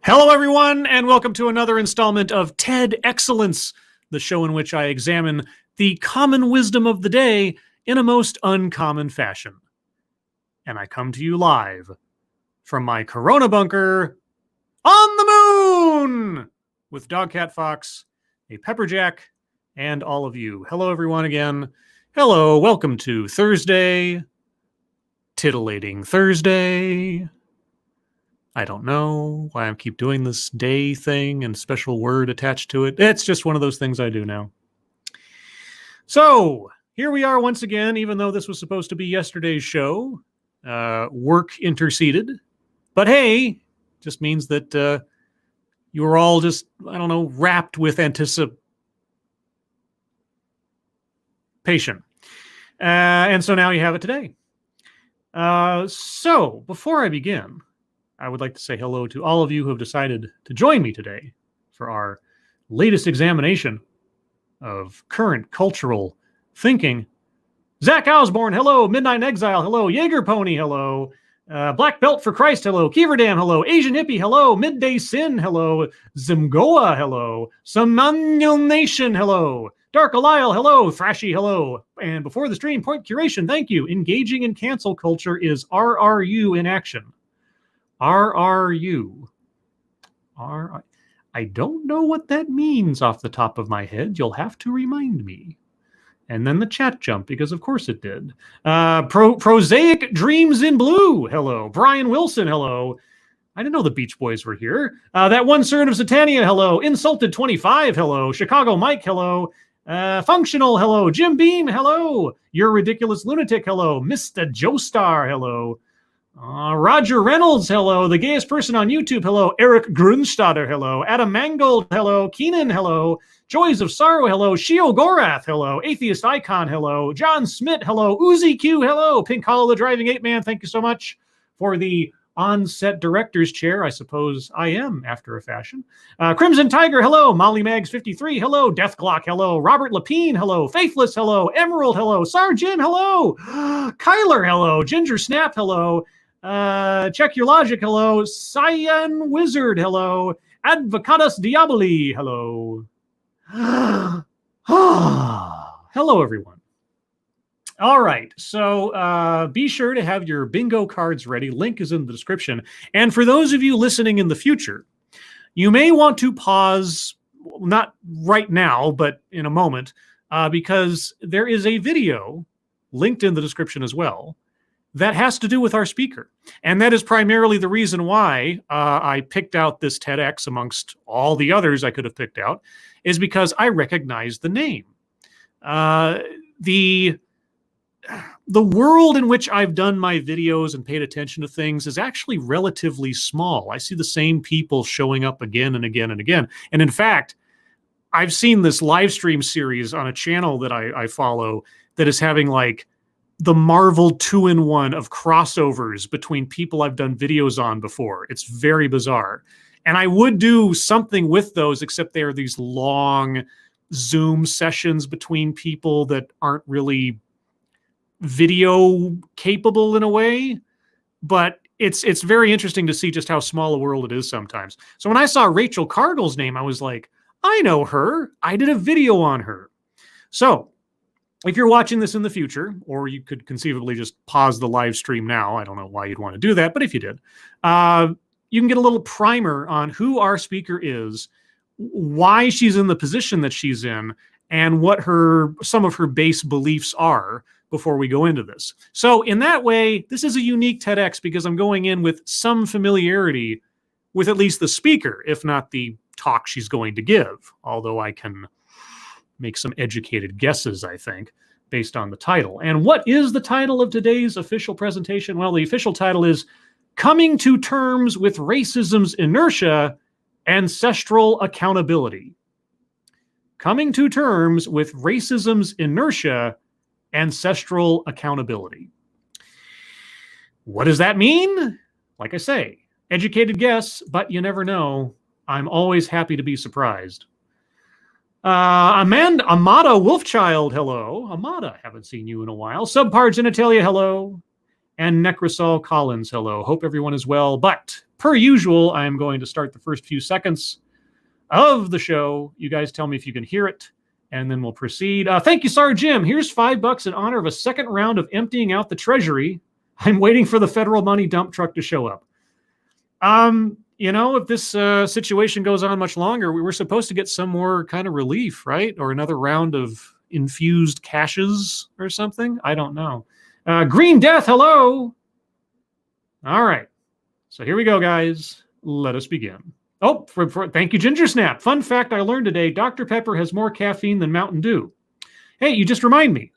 Hello, everyone, and welcome to another installment of TEDXcellence, the show in which I examine the common wisdom of the day in a most uncommon fashion. And I come to you live from my Corona bunker on the moon with Dogcat Fox, a Pepperjack, and all of you. Hello, everyone, again. Hello, welcome to Thursday, Titillating Thursday. I don't know why I keep doing this day thing and special word attached to it. It's just one of those things I do now. So here we are once again, even though this was supposed to be yesterday's show. Work interceded. But hey, just means that you were all just, I don't know, wrapped with anticipation. And so now you have it today. So before I begin, I would like to say hello to all of you who have decided to join me today for our latest examination of current cultural thinking. Zach Osborne, hello. Midnight Exile, hello. Jaeger Pony, hello. Black Belt for Christ, hello. Keeverdam, hello. Asian Hippie, hello. Midday Sin, hello. Zimgoa, hello. Samanul Nation, hello. Dark Alile, hello. Thrashy, hello. And before the stream, Point Curation, thank you. Engaging in cancel culture is RRU in action. RRU. I don't know what that means off the top of my head. You'll have to remind me. And then the chat jumped, because of course it did. Prosaic Dreams in Blue, hello. Brian Wilson, hello. I didn't know the Beach Boys were here. That one Servant of Satania, hello. Insulted 25, hello. Chicago Mike, hello. Functional, hello. Jim Beam, hello. You're Ridiculous Lunatic, hello. Mr. Joestar, hello. Roger Reynolds, hello. The Gayest Person on YouTube, hello. Eric Grunstadter, hello. Adam Mangold, hello. Keenan, hello. Joys of Sorrow, hello. Shio Gorath, hello. Atheist Icon, hello. John Smith, hello. Uzi Q, hello. Pink Hollow, the Driving Ape Man, thank you so much for the on-set director's chair. I suppose I am, after a fashion. Crimson Tiger, hello. Molly Mags 53, hello. Death Glock, hello. Robert Lapine, hello. Faithless, hello. Emerald, hello. Sargent, hello. Kyler, hello. Ginger Snap, hello. Check Your Logic, hello. Cyan Wizard, hello. Advocatus Diaboli, hello. Hello, everyone. All right, so be sure to have your bingo cards ready. Link is in the description. And for those of you listening in the future, you may want to pause, not right now, but in a moment, because there is a video linked in the description as well that has to do with our speaker. And that is primarily the reason why I picked out this TEDx amongst all the others I could have picked out, is because I recognize the name. The world in which I've done my videos and paid attention to things is actually relatively small. I see the same people showing up again and again and again. And in fact, I've seen this live stream series on a channel that I follow that is having like the Marvel 2-in-1 of crossovers between people I've done videos on before. It's very bizarre. And I would do something with those, except they are these long Zoom sessions between people that aren't really video capable in a way. But it's very interesting to see just how small a world it is sometimes. So when I saw Rachel Cargill's name, I was like, I know her. I did a video on her. So if you're watching this in the future, or you could conceivably just pause the live stream now, I don't know why you'd want to do that, but if you did, you can get a little primer on who our speaker is, why she's in the position that she's in, and what some of her base beliefs are before we go into this. So in that way, this is a unique TEDx because I'm going in with some familiarity with at least the speaker, if not the talk she's going to give, although I can make some educated guesses, I think, based on the title. And what is the title of today's official presentation? Well, the official title is Coming to Terms with Racism's Inertia, Ancestral Accountability. Coming to Terms with Racism's Inertia, Ancestral Accountability. What does that mean? Like I say, educated guess, but you never know. I'm always happy to be surprised. Amada Wolfchild, hello. Amada, haven't seen you in a while. Subpar Genitalia, hello. And Necrosol Collins, hello. Hope everyone is well. But per usual, I'm going to start the first few seconds of the show. You guys tell me if you can hear it, and then we'll proceed. Thank you, Sar Jim. Here's $5 in honor of a second round of emptying out the treasury. I'm waiting for the federal money dump truck to show up. If this situation goes on much longer, we were supposed to get some more kind of relief, right? Or another round of infused caches or something. I don't know. Green Death, hello. All right. So here we go, guys. Let us begin. Oh, thank you, Ginger Snap. Fun fact I learned today, Dr. Pepper has more caffeine than Mountain Dew. Hey, you just remind me.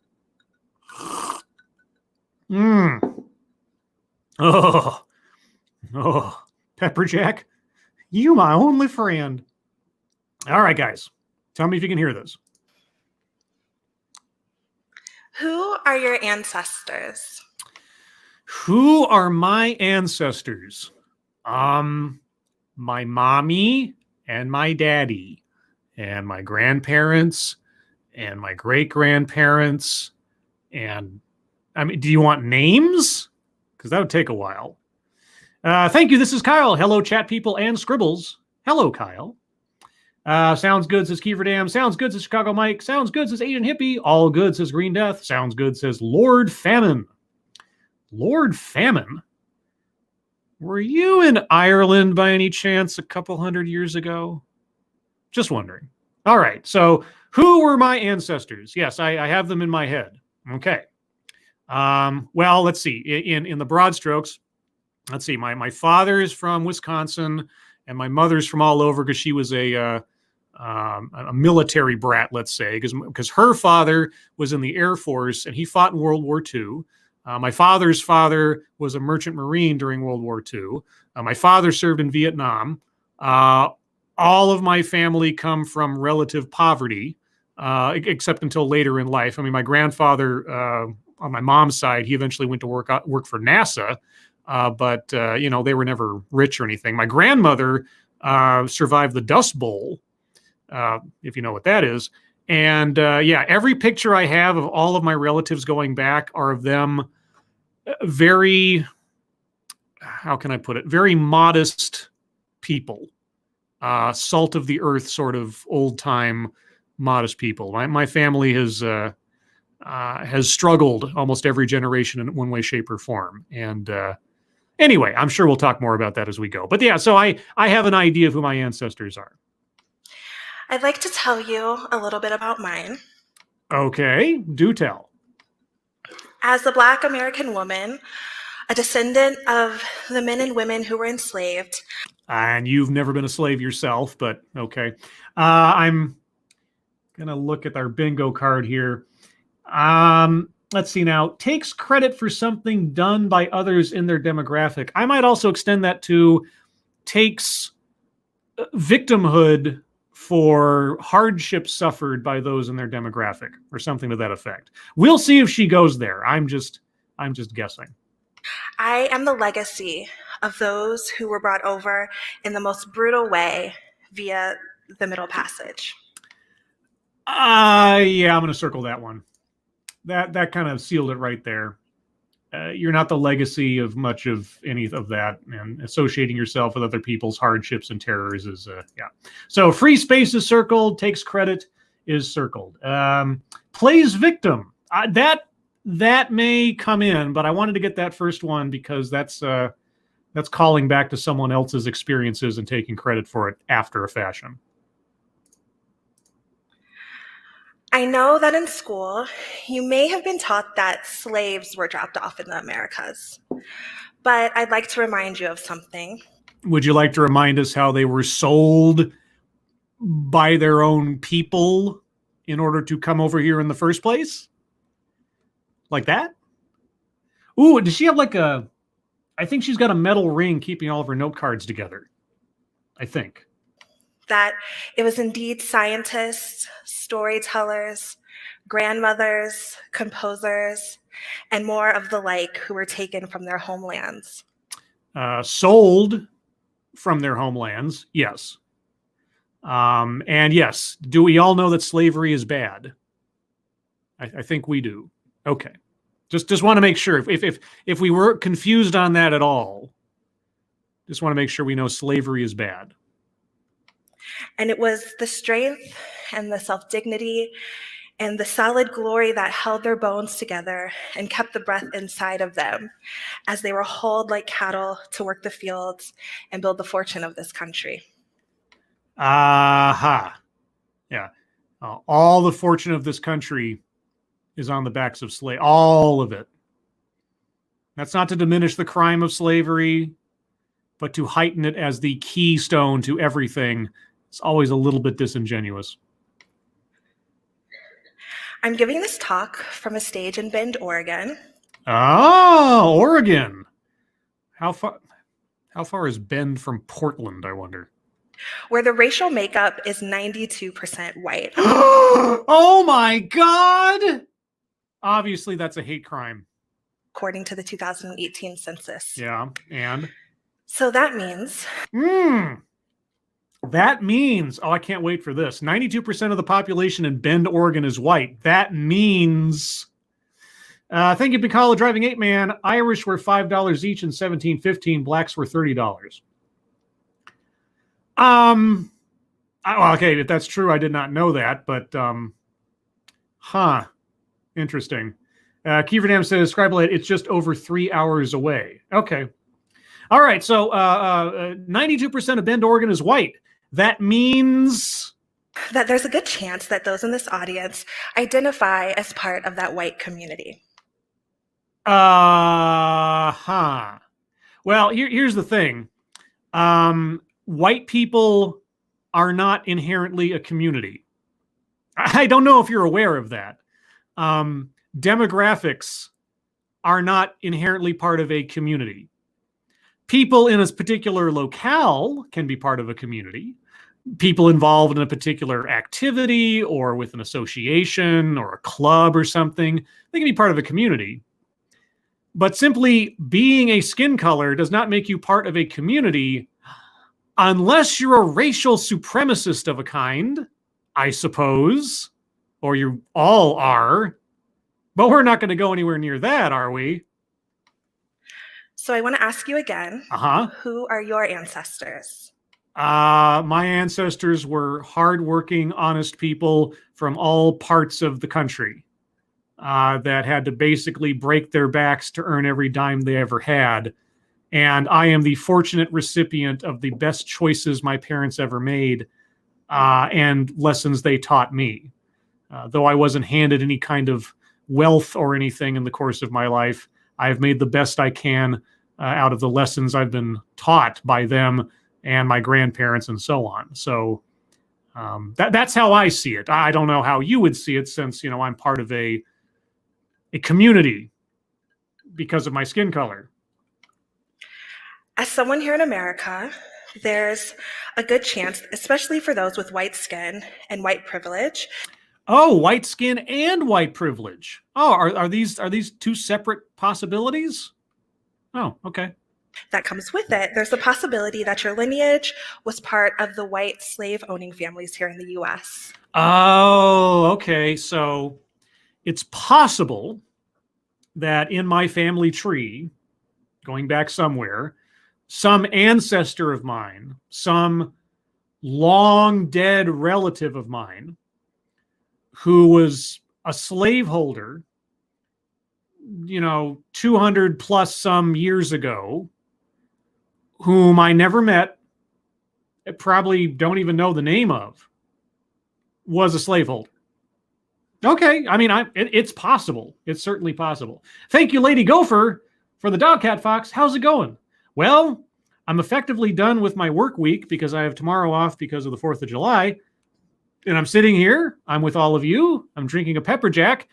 Oh, Pepper Jack, you my only friend. All right, guys. Tell me if you can hear this. Who are your ancestors? Who are my ancestors? My mommy and my daddy and my grandparents and my great-grandparents. And do you want names? Because that would take a while. Thank you. This is Kyle. Hello, chat people and scribbles. Hello, Kyle. Sounds good, says Kiefer Dam. Sounds good, says Chicago Mike. Sounds good, says Asian Hippie. All good, says Green Death. Sounds good, says Lord Famine. Lord Famine? Were you in Ireland by any chance a couple hundred years ago? Just wondering. All right, so who were my ancestors? Yes, I have them in my head. Okay. Well, let's see. In the broad strokes, let's see. My father's from Wisconsin, and my mother's from all over because she was a military brat, let's say, because her father was in the Air Force and he fought in World War II. My father's father was a merchant marine during World War II. My father served in Vietnam. All of my family come from relative poverty, except until later in life. My grandfather on my mom's side, he eventually went to work for NASA, but they were never rich or anything. My grandmother survived the Dust Bowl, if you know what that is. And every picture I have of all of my relatives going back are of them very, how can I put it, very modest people, salt of the earth sort of old time modest people. My family has struggled almost every generation in one way, shape, or form. And anyway, I'm sure we'll talk more about that as we go. But yeah, so I have an idea of who my ancestors are. I'd like to tell you a little bit about mine. Okay, do tell. As a Black American woman, a descendant of the men and women who were enslaved. And you've never been a slave yourself, but okay. I'm going to look at our bingo card here. Let's see now. Takes credit for something done by others in their demographic. I might also extend that to takes victimhood for hardships suffered by those in their demographic, or something to that effect. We'll see if she goes there. I'm just guessing. I am the legacy of those who were brought over in the most brutal way via the Middle Passage. Yeah, I'm going to circle that one. That kind of sealed it right there. You're not the legacy of much of any of that, and associating yourself with other people's hardships and terrors is, yeah. So free space is circled, takes credit is circled. Plays victim. That may come in, but I wanted to get that first one because that's calling back to someone else's experiences and taking credit for it after a fashion. I know that in school, you may have been taught that slaves were dropped off in the Americas, but I'd like to remind you of something. Would you like to remind us how they were sold by their own people in order to come over here in the first place? Like that? Ooh, does she have I think she's got a metal ring keeping all of her note cards together. I think. That it was indeed scientists, storytellers, grandmothers, composers, and more of the like who were taken from their homelands. Sold from their homelands, yes. And yes, do we all know that slavery is bad? I think we do. Okay. Just want to make sure if we were confused on that at all, just want to make sure we know slavery is bad. And it was the strength and the self-dignity and the solid glory that held their bones together and kept the breath inside of them as they were hauled like cattle to work the fields and build the fortune of this country. Aha. Yeah. All the fortune of this country is on the backs of slaves. All of it. That's not to diminish the crime of slavery, but to heighten it as the keystone to everything. It's always a little bit disingenuous. I'm giving this talk from a stage in Bend, Oregon. Oh, Oregon. How far is Bend from Portland, I wonder? Where the racial makeup is 92% white. Oh my God! Obviously, that's a hate crime. According to the 2018 census. Yeah, and? So that means... That means, oh, I can't wait for this. 92% of the population in Bend, Oregon is white. That means, thank you, Bicala Driving 8-Man. Irish were $5 each in 1715. Blacks were $30. Well, okay, if that's true, I did not know that, but, interesting. Kieverdam says, Scribelite, it's just over 3 hours away. Okay. All right, so 92% of Bend, Oregon is white. That means that there's a good chance that those in this audience identify as part of that white community. Well, here's the thing. White people are not inherently a community. I don't know if you're aware of that. Demographics are not inherently part of a community. People in a particular locale can be part of a community. People involved in a particular activity or with an association or a club or something, they can be part of a community. But simply being a skin color does not make you part of a community unless you're a racial supremacist of a kind, I suppose, or you all are. But we're not going to go anywhere near that, are we? So I want to ask you again, who are your ancestors? My ancestors were hardworking, honest people from all parts of the country that had to basically break their backs to earn every dime they ever had. And I am the fortunate recipient of the best choices my parents ever made and lessons they taught me. Though I wasn't handed any kind of wealth or anything in the course of my life, I have made the best I can out of the lessons I've been taught by them and my grandparents and so on. So that's how I see it. I don't know how you would see it since, I'm part of a community because of my skin color. As someone here in America, there's a good chance, especially for those with white skin and white privilege. Oh, white skin and white privilege. Oh, are these two separate possibilities? Oh, okay. That comes with it. There's the possibility that your lineage was part of the white slave-owning families here in the U.S. Oh, okay. So it's possible that in my family tree, going back somewhere, some ancestor of mine, some long dead relative of mine, who was a slaveholder, 200 plus some years ago, whom I never met, probably don't even know the name of, was a slaveholder. Okay, I mean, it's possible. It's certainly possible. Thank you, Lady Gopher, for the dog cat fox. How's it going? Well, I'm effectively done with my work week because I have tomorrow off because of the 4th of July. And I'm sitting here, I'm with all of you, I'm drinking a pepper jack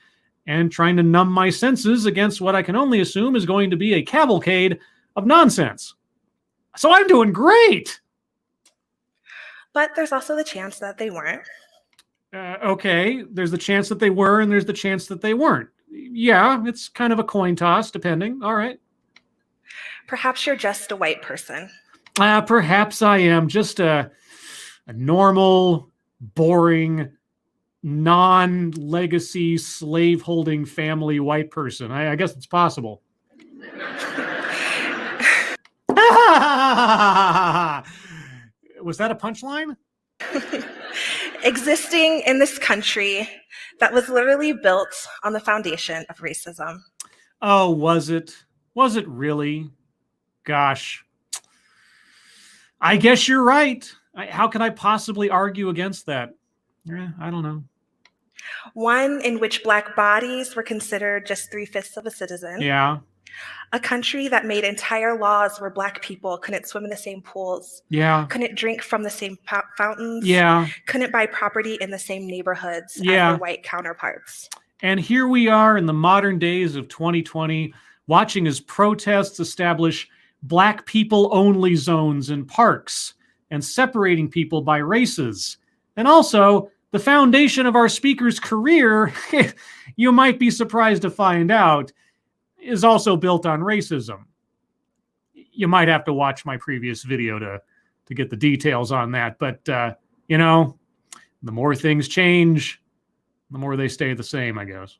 and trying to numb my senses against what I can only assume is going to be a cavalcade of nonsense. So I'm doing great. But there's also the chance that they weren't. Okay, there's the chance that they were and there's the chance that they weren't. Yeah, it's kind of a coin toss, depending. All right. Perhaps you're just a white person. Perhaps I am just a normal, boring, non-legacy slave-holding family white person. I guess it's possible. Was that a punchline? Existing in this country that was literally built on the foundation of racism. Oh, was it? Was it really? Gosh. I guess you're right. How can I possibly argue against that? I don't know. One in which Black bodies were considered just 3/5 of a citizen. Yeah. A country that made entire laws where Black people couldn't swim in the same pools. Yeah. Couldn't drink from the same fountains. Yeah. Couldn't buy property in the same neighborhoods as their white counterparts. And here we are in the modern days of 2020, watching as protests establish Black people only zones in parks and separating people by races. And also, the foundation of our speaker's career, you might be surprised to find out, is also built on racism. You might have to watch my previous video to get the details on that. But, you know, the more things change, the more they stay the same, I guess.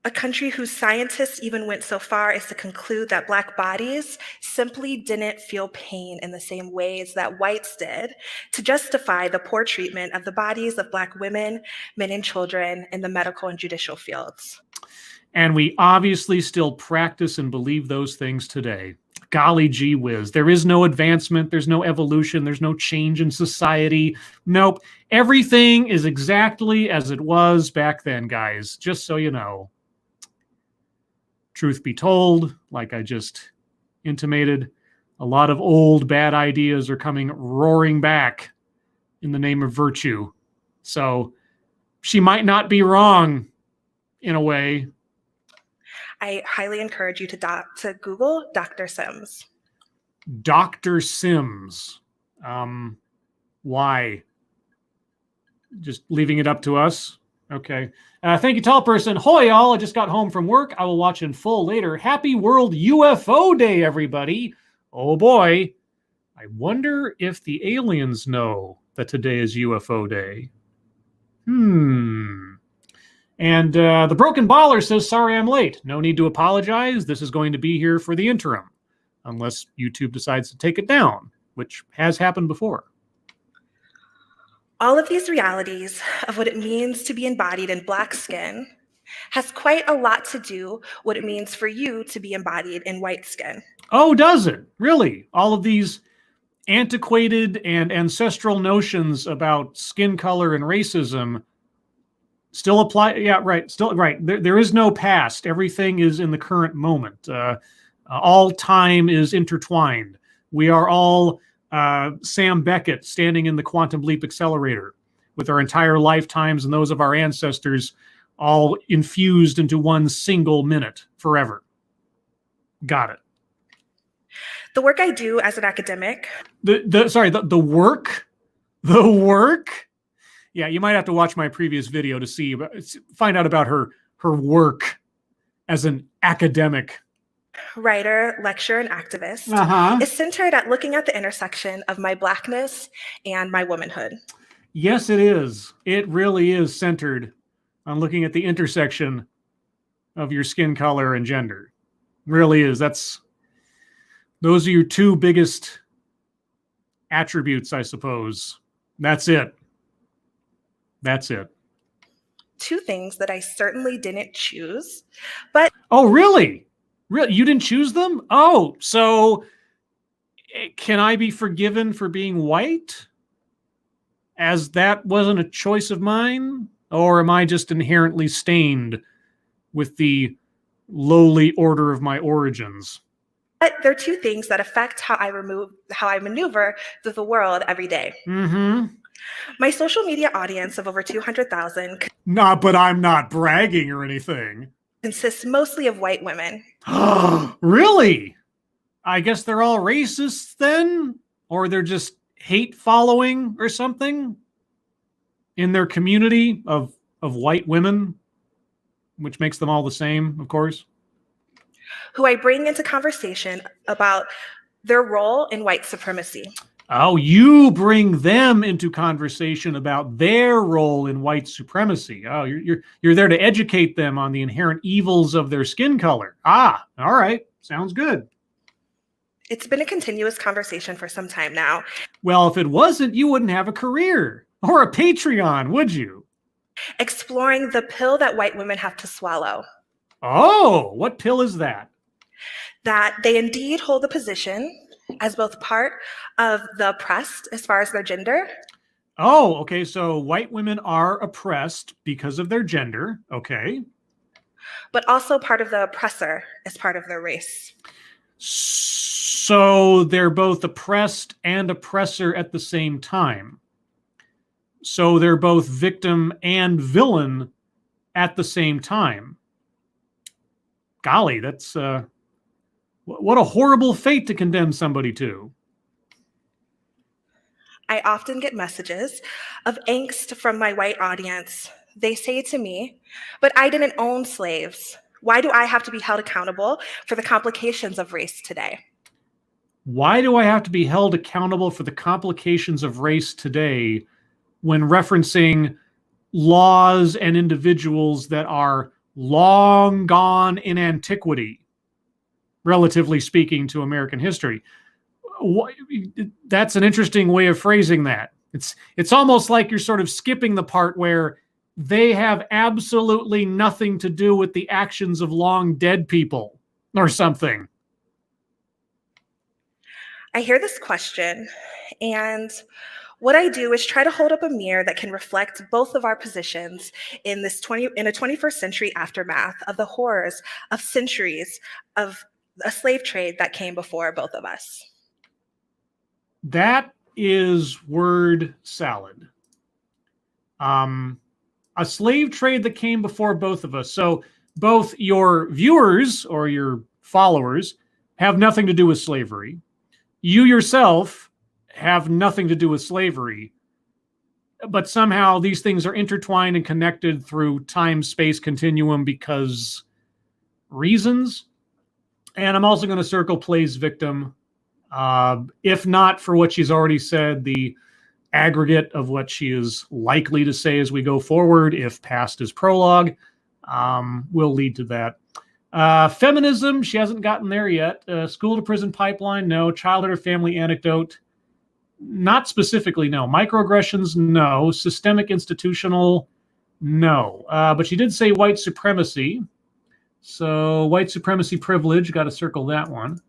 A country whose scientists even went so far as to conclude that Black bodies simply didn't feel pain in the same ways that whites did to justify the poor treatment of the bodies of Black women, men, and children in the medical and judicial fields. And we obviously still practice and believe those things today. Golly gee whiz. There is no advancement. There's no evolution. There's no change in society. Nope. Everything is exactly as it was back then, guys, just so you know. Truth be told, like I just intimated, a lot of old bad ideas are coming roaring back in the name of virtue. So she might not be wrong in a way. I highly encourage you to Google Dr. Sims. Dr. Sims. Why? Just leaving it up to us? Okay. Thank you, tall person. Hoy, y'all. I just got home from work. I will watch in full later. Happy World UFO Day, everybody. Oh, boy. I wonder if the aliens know that today is UFO Day. And the Broken Baller says, sorry I'm late. No need to apologize. This is going to be here for the interim, unless YouTube decides to take it down, which has happened before. All of these realities of what it means to be embodied in Black skin has quite a lot to do what it means for you to be embodied in white skin. Oh, does it? Really? All of these antiquated and ancestral notions about skin color and racism still apply? Yeah, right. Still right. There is no past. Everything is in the current moment. All time is intertwined. We are all Sam Beckett standing in the quantum leap accelerator with our entire lifetimes and those of our ancestors all infused into one single minute forever. Got it. The work I do as an academic. The work. Yeah, you might have to watch my previous video to find out about her work as an academic. Writer, lecturer, and activist is centered at looking at the intersection of my Blackness and my womanhood. Yes, it is. It really is centered on looking at the intersection of your skin color and gender. It really is. Those are your two biggest attributes, I suppose. That's it. That's it. Two things that I certainly didn't choose, but... Oh, really? Really? You didn't choose them? Oh, so can I be forgiven for being white? As that wasn't a choice of mine? Or am I just inherently stained with the lowly order of my origins? But there are two things that affect how I maneuver through the world every day. My social media audience of over 200,000. Nah, but I'm not bragging or anything. Consists mostly of white women. Really? I guess they're all racists then? Or they're just hate following or something in their community of white women, which makes them all the same, of course. Who I bring into conversation about their role in white supremacy. Oh, you bring them into conversation about their role in white supremacy. Oh, you're there to educate them on the inherent evils of their skin color. Ah, all right. Sounds good. It's been a continuous conversation for some time now. Well, if it wasn't, you wouldn't have a career or a Patreon, would you? Exploring the pill that white women have to swallow. Oh, what pill is that? That they indeed hold a position as both part of the oppressed as far as their gender. Oh, okay. So white women are oppressed because of their gender. Okay. But also part of the oppressor as part of their race. So they're both oppressed and oppressor at the same time. So they're both victim and villain at the same time. Golly, that's what a horrible fate to condemn somebody to. I often get messages of angst from my white audience. They say to me, but I didn't own slaves. Why do I have to be held accountable for the complications of race today? Why do I have to be held accountable for the complications of race today when referencing laws and individuals that are long gone in antiquity, relatively speaking, to American history? That's an interesting way of phrasing that. It's almost like you're sort of skipping the part where they have absolutely nothing to do with the actions of long dead people or something. I hear this question, and what I do is try to hold up a mirror that can reflect both of our positions in a 21st century aftermath of the horrors of centuries of a slave trade that came before both of us. That is word salad. A slave trade that came before both of us. So both your viewers or your followers have nothing to do with slavery. You yourself have nothing to do with slavery. But somehow these things are intertwined and connected through time-space continuum because reasons. And I'm also going to circle plays victim. If not for what she's already said, the aggregate of what she is likely to say as we go forward, if past is prologue, will lead to that. Feminism, she hasn't gotten there yet. School to prison pipeline, no. Childhood or family anecdote, not specifically, no. Microaggressions, no. Systemic institutional, no. But she did say white supremacy. So white supremacy privilege, got to circle that one.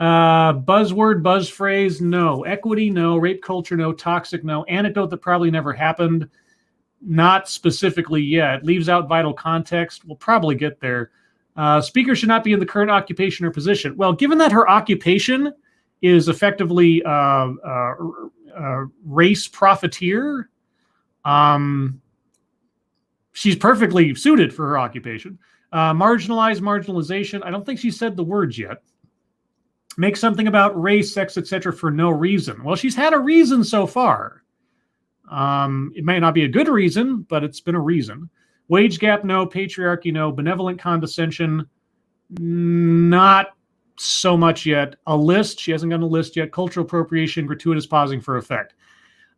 Buzzword, buzz phrase, no. Equity, no. Rape culture, no. Toxic, no. Anecdote that probably never happened, not specifically yet. Leaves out vital context. We'll probably get there. Speaker should not be in the current occupation or position. Well, given that her occupation is effectively race profiteer, she's perfectly suited for her occupation. Marginalized, marginalization. I don't think she said the words yet. Make something about race, sex, etc. for no reason. Well, she's had a reason so far. It may not be a good reason, but it's been a reason. Wage gap, no. Patriarchy, no. Benevolent condescension, not so much yet. A list, she hasn't gotten a list yet. Cultural appropriation, gratuitous pausing for effect.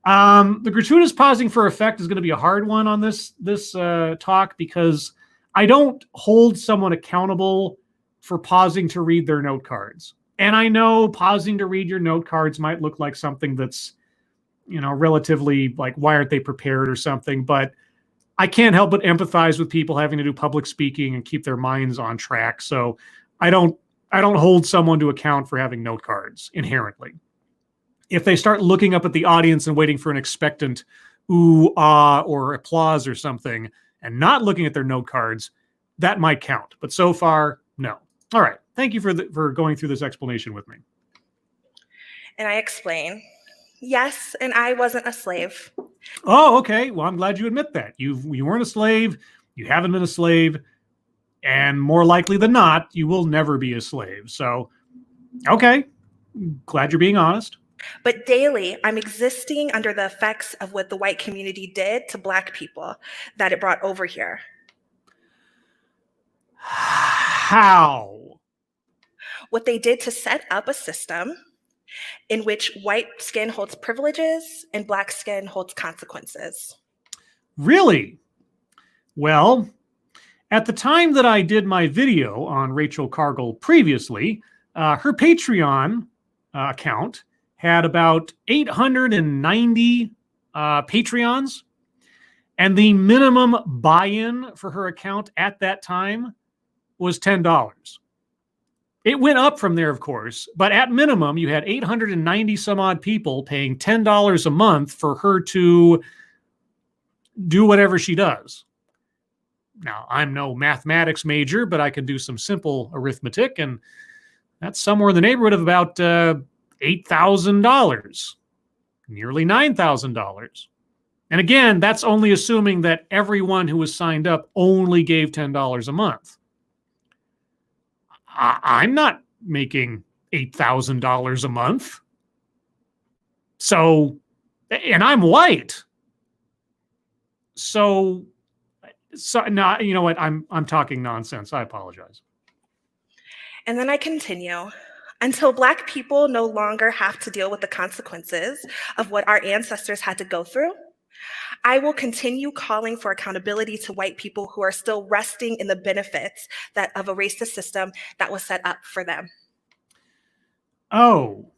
The gratuitous pausing for effect is going to be a hard one on this talk because I don't hold someone accountable for pausing to read their note cards. And I know pausing to read your note cards might look like something that's, relatively like, why aren't they prepared or something? But I can't help but empathize with people having to do public speaking and keep their minds on track. So I don't hold someone to account for having note cards inherently. If they start looking up at the audience and waiting for an expectant ooh, ah, or applause or something, and not looking at their note cards, that might count. But so far, no. All right. Thank you for going through this explanation with me. And I explain, yes, and I wasn't a slave. Oh, okay. Well, I'm glad you admit that. You weren't a slave. You haven't been a slave. And more likely than not, you will never be a slave. So, okay. Glad you're being honest. But daily, I'm existing under the effects of what the white community did to Black people that it brought over here. How? What they did to set up a system in which white skin holds privileges and black skin holds consequences. Really? Well, at the time that I did my video on Rachel Cargle previously, her Patreon account had about 890 Patreons, and the minimum buy-in for her account at that time was $10. It went up from there, of course, but at minimum, you had 890 some odd people paying $10 a month for her to do whatever she does. Now, I'm no mathematics major, but I can do some simple arithmetic, and that's somewhere in the neighborhood of about $8,000, nearly $9,000. And again, that's only assuming that everyone who was signed up only gave $10 a month. I'm not making $8,000 a month. So, and I'm white. So now, you know what? I'm talking nonsense. I apologize. And then I continue. Until Black people no longer have to deal with the consequences of what our ancestors had to go through, I will continue calling for accountability to white people who are still resting in the benefits of a racist system that was set up for them. Oh,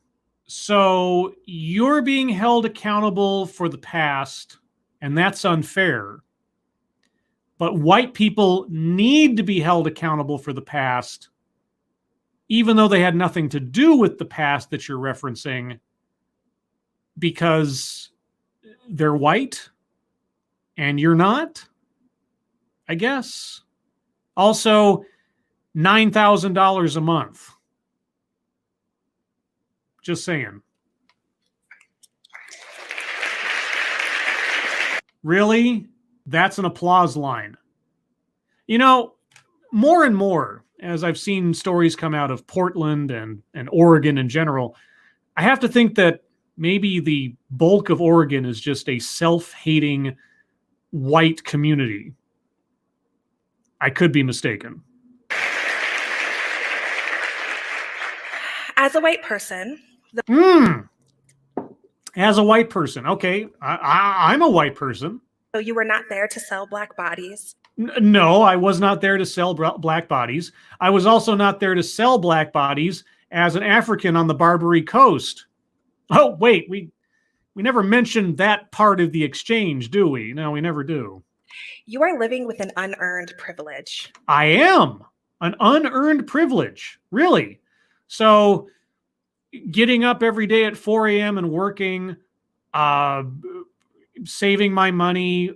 so you're being held accountable for the past, and that's unfair. But white people need to be held accountable for the past, even though they had nothing to do with the past that you're referencing, because they're white and you're not, I guess. Also, $9,000 a month. Just saying. Really? That's an applause line. You know, more and more, as I've seen stories come out of Portland and Oregon in general, I have to think that maybe the bulk of Oregon is just a self-hating white community. I could be mistaken. As a white person, As a white person, okay, I'm a white person. so you were not there to sell Black bodies. No, I was not there to sell black bodies. I was also not there to sell black bodies as an African on the Barbary Coast. Oh, wait, we never mentioned that part of the exchange, do we? No, we never do. You are living with an unearned privilege. I am. An unearned privilege, really. So getting up every day at 4 a.m. and working, saving my money,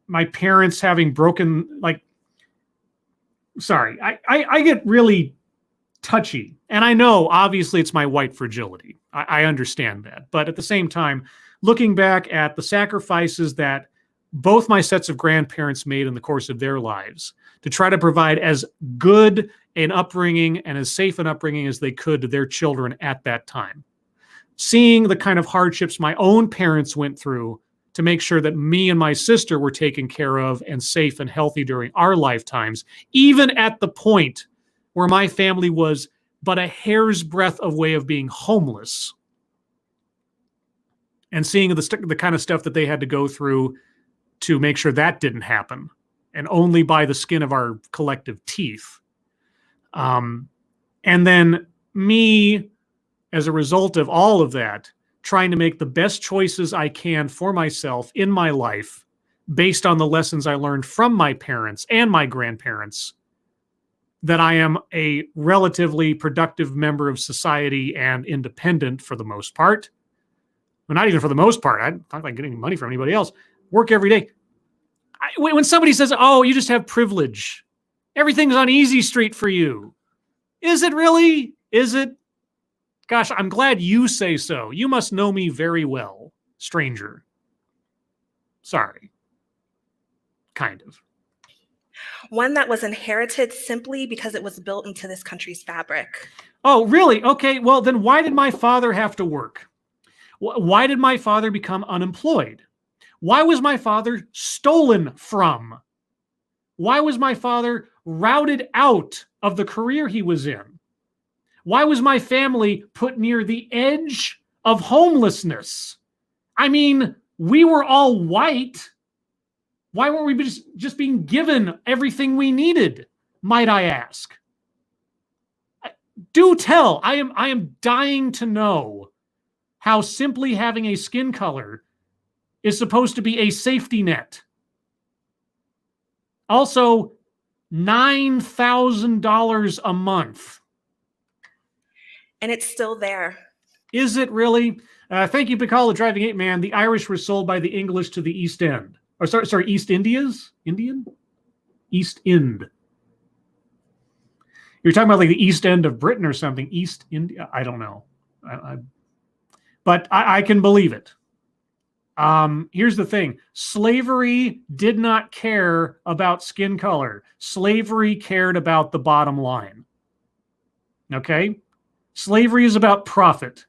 my parents having broken, sorry, I get really touchy. And I know, obviously, it's my white fragility. I understand that. But at the same time, looking back at the sacrifices that both my sets of grandparents made in the course of their lives to try to provide as good an upbringing and as safe an upbringing as they could to their children at that time. Seeing the kind of hardships my own parents went through to make sure that me and my sister were taken care of and safe and healthy during our lifetimes, even at the point where my family was but a hair's breadth away of being homeless. And seeing the kind of stuff that they had to go through to make sure that didn't happen, and only by the skin of our collective teeth. And then me, as a result of all of that, trying to make the best choices I can for myself in my life based on the lessons I learned from my parents and my grandparents, that I am a relatively productive member of society and independent for the most part. Well, not even for the most part. I'm not like getting money from anybody else. Work every day. When somebody says, oh, you just have privilege, everything's on easy street for you. Is it really? Is it? Gosh, I'm glad you say so. You must know me very well, stranger. Sorry. Kind of. One that was inherited simply because it was built into this country's fabric. Oh, really? Okay, well, then why did my father have to work? Why did my father become unemployed? Why was my father stolen from? Why was my father routed out of the career he was in? Why was my family put near the edge of homelessness? I mean, we were all white. Why weren't we just being given everything we needed, might I ask? Do tell. I am dying to know how simply having a skin color is supposed to be a safety net. Also, $9,000 a month. And it's still there. Is it really? Thank you, Bacall, the Driving Ape Man. The Irish were sold by the English to the East End. Or sorry, East Indias? Indian? East End. You're talking about like the East End of Britain or something. East India? I don't know. But I can believe it. Here's the thing. Slavery did not care about skin color. Slavery cared about the bottom line. Okay? Slavery is about profit.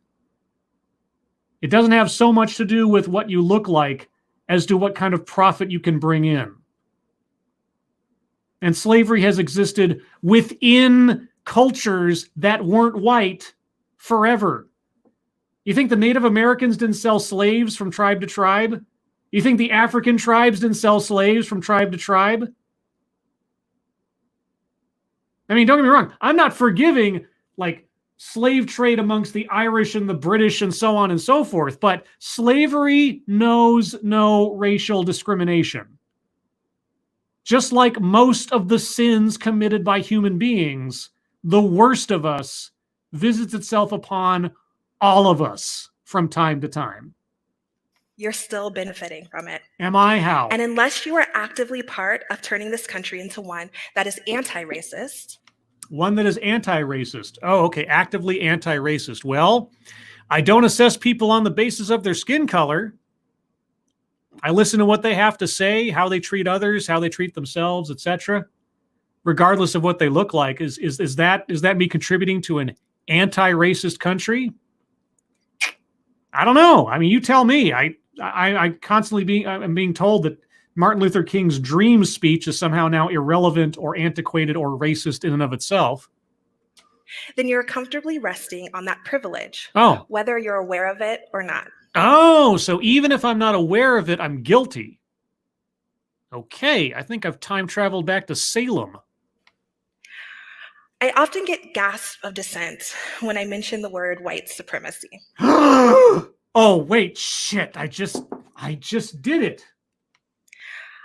It doesn't have so much to do with what you look like as to what kind of profit you can bring in. And slavery has existed within cultures that weren't white forever. You think the Native Americans didn't sell slaves from tribe to tribe? You think the African tribes didn't sell slaves from tribe to tribe? I mean, don't get me wrong. I'm not forgiving like slave trade amongst the Irish and the British and so on and so forth, but slavery knows no racial discrimination. Just like most of the sins committed by human beings, the worst of us visits itself upon all of us from time to time. You're still benefiting from it. Am I? How? And unless you are actively part of turning this country into one that is anti-racist. One that is anti-racist. Oh, okay. Actively anti-racist. Well, I don't assess people on the basis of their skin color. I listen to what they have to say, how they treat others, how they treat themselves, etc. Regardless of what they look like. Is that me contributing to an anti-racist country? I don't know. I mean, you tell me. I constantly I'm being told that Martin Luther King's dream speech is somehow now irrelevant or antiquated or racist in and of itself. Then you're comfortably resting on that privilege, whether you're aware of it or not. Oh, so even if I'm not aware of it, I'm guilty. Okay, I think I've time traveled back to Salem. I often get gasps of dissent when I mention the word white supremacy. Oh, wait, shit. I just did it.